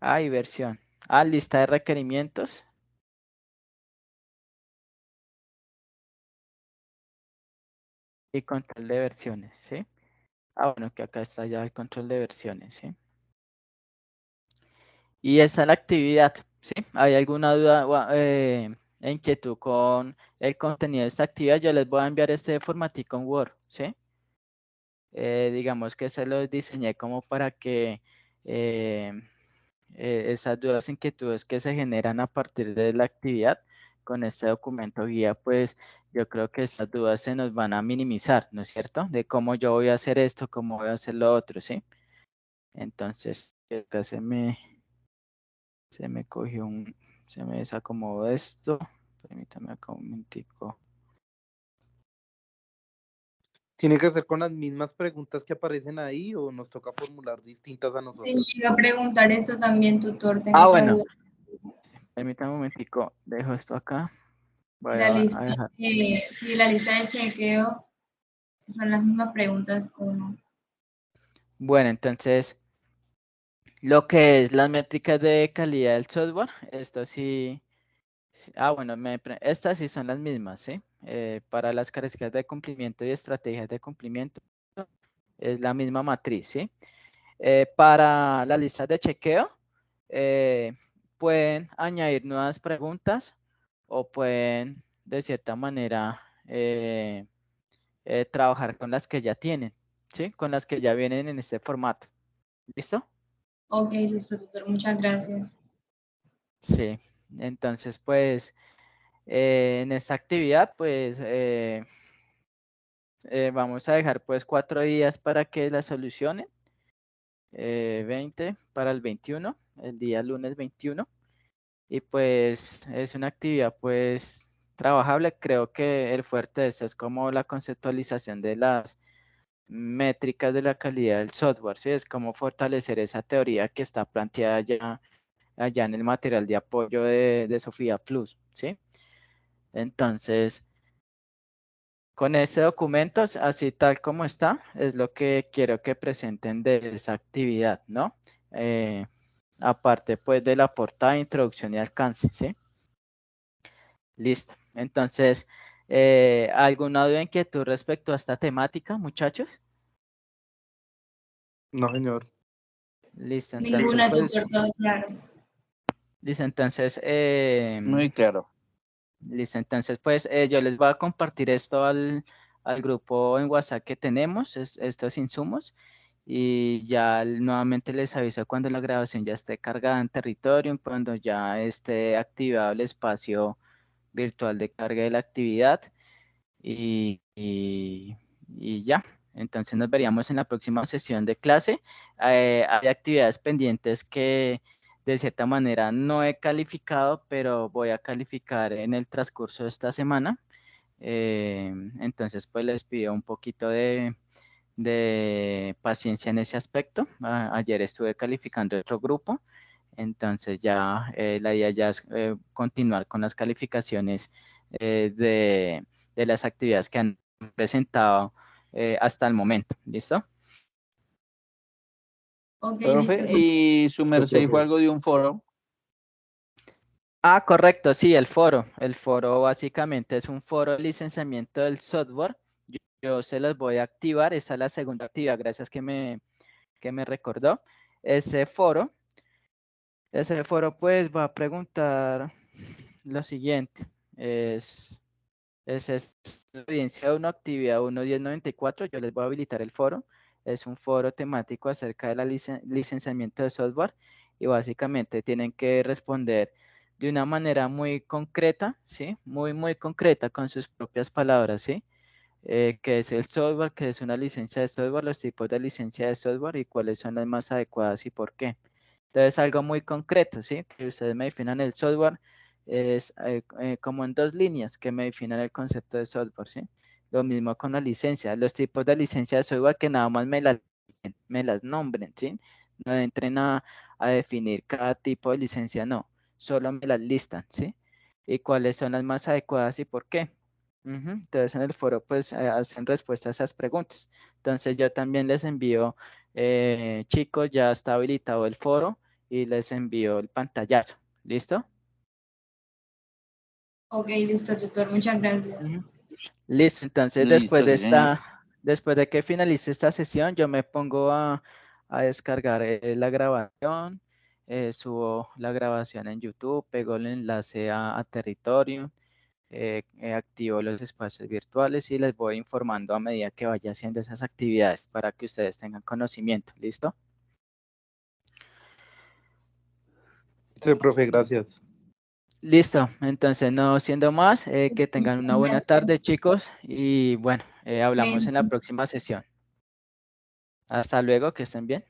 Y versión. Lista de requerimientos. Y control de versiones, ¿sí? Bueno, que acá está ya el control de versiones, ¿sí? Y esa es la actividad, ¿sí? ¿Hay alguna duda o inquietud con el contenido de esta actividad? Yo les voy a enviar este formatico en Word, ¿sí? Digamos que se lo diseñé como para que esas dudas, inquietudes que se generan a partir de la actividad con este documento guía, pues yo creo que esas dudas se nos van a minimizar, ¿no es cierto? De cómo yo voy a hacer esto, cómo voy a hacer lo otro, ¿sí? Entonces, acá se me cogió se me desacomodó esto. Permítame acá un momentico. ¿Tiene que ser con las mismas preguntas que aparecen ahí o nos toca formular distintas a Sí, nosotros? iba a preguntar eso también, tutor. Tengo esa Bueno, duda. permítame un momentico, dejo esto acá. Voy La a lista, dejar. sí, la lista de chequeo son las mismas preguntas como. Bueno, entonces, lo que es las métricas de calidad del software, esto sí, bueno, estas sí son las mismas, ¿sí? Para las características de cumplimiento y estrategias de cumplimiento, es la misma matriz, ¿sí? Para las listas de chequeo, pueden añadir nuevas preguntas o pueden, de cierta manera, trabajar con las que ya tienen, ¿sí? Con las que ya vienen en este formato. ¿Listo? Ok, listo, tutor. Muchas gracias. Sí. Entonces, pues, en esta actividad, pues, vamos a dejar, pues, 4 días para que la solucionen. 20 para el 21, el día lunes 21. Y pues es una actividad pues trabajable. Creo que el fuerte de esto es como la conceptualización de las métricas de la calidad del software, ¿sí? Es como fortalecer esa teoría que está planteada ya allá en el material de apoyo de Sofía Plus, ¿sí? Entonces, con este documento, así tal como está, es lo que quiero que presenten de esa actividad, ¿no? Aparte pues de la portada, introducción y alcance, ¿sí? Listo. Entonces, ¿alguna duda, inquietud respecto a esta temática, muchachos? No, señor. Listo. Entonces, Ninguna, pues, tutor, todo claro. listo. Entonces, Muy claro. listo. Entonces, pues, yo les voy a compartir esto al grupo en WhatsApp que tenemos, estos insumos, y ya nuevamente les aviso cuando la grabación ya esté cargada en territorio, cuando ya esté activado el espacio virtual de carga de la actividad. Y ya. Entonces nos veríamos en la próxima sesión de clase. Hay actividades pendientes que de cierta manera no he calificado, pero voy a calificar en el transcurso de esta semana. Entonces pues les pido un poquito de paciencia en ese aspecto. Ayer estuve calificando otro grupo. Entonces ya la idea ya es continuar con las calificaciones de las actividades que han presentado hasta el momento. ¿Listo? Ok, Profe, listo. y su merced dijo algo de un foro. Correcto, sí, el foro. El foro básicamente es un foro de licenciamiento del software. Yo se los voy a activar. Esa es la segunda actividad, gracias que me recordó. Ese foro pues va a preguntar lo siguiente. Es la audiencia 1, actividad 1.1094. Yo les voy a habilitar el foro. Es un foro temático acerca de la licenciamiento de software y básicamente tienen que responder de una manera muy concreta, ¿sí? Muy concreta con sus propias palabras, ¿sí? ¿Qué es el software? ¿Qué es una licencia de software? Los tipos de licencia de software y cuáles son las más adecuadas y por qué. Entonces, algo muy concreto, ¿sí? Que ustedes me definan el software es como en 2 líneas que me definan el concepto de software, ¿sí? Lo mismo con la licencia, los tipos de licencia de software que nada más me las nombren, ¿sí? No entren a definir cada tipo de licencia, no. Solo me las listan, ¿sí? Y cuáles son las más adecuadas y por qué. Entonces en el foro pues hacen respuesta a esas preguntas. Entonces yo también les envío, chicos, ya está habilitado el foro y les envío el pantallazo. ¿Listo? Ok, listo, tutor, muchas gracias. Listo, entonces Listo, sí, señor. después de que finalice esta sesión, yo me pongo a descargar la grabación, subo la grabación en YouTube, pego el enlace a territorio, activo los espacios virtuales y les voy informando a medida que vaya haciendo esas actividades para que ustedes tengan conocimiento. ¿Listo? Sí, profe, gracias. Listo, entonces no siendo más, que tengan una buena tarde, chicos, y bueno, hablamos en la próxima sesión. Hasta luego, que estén bien.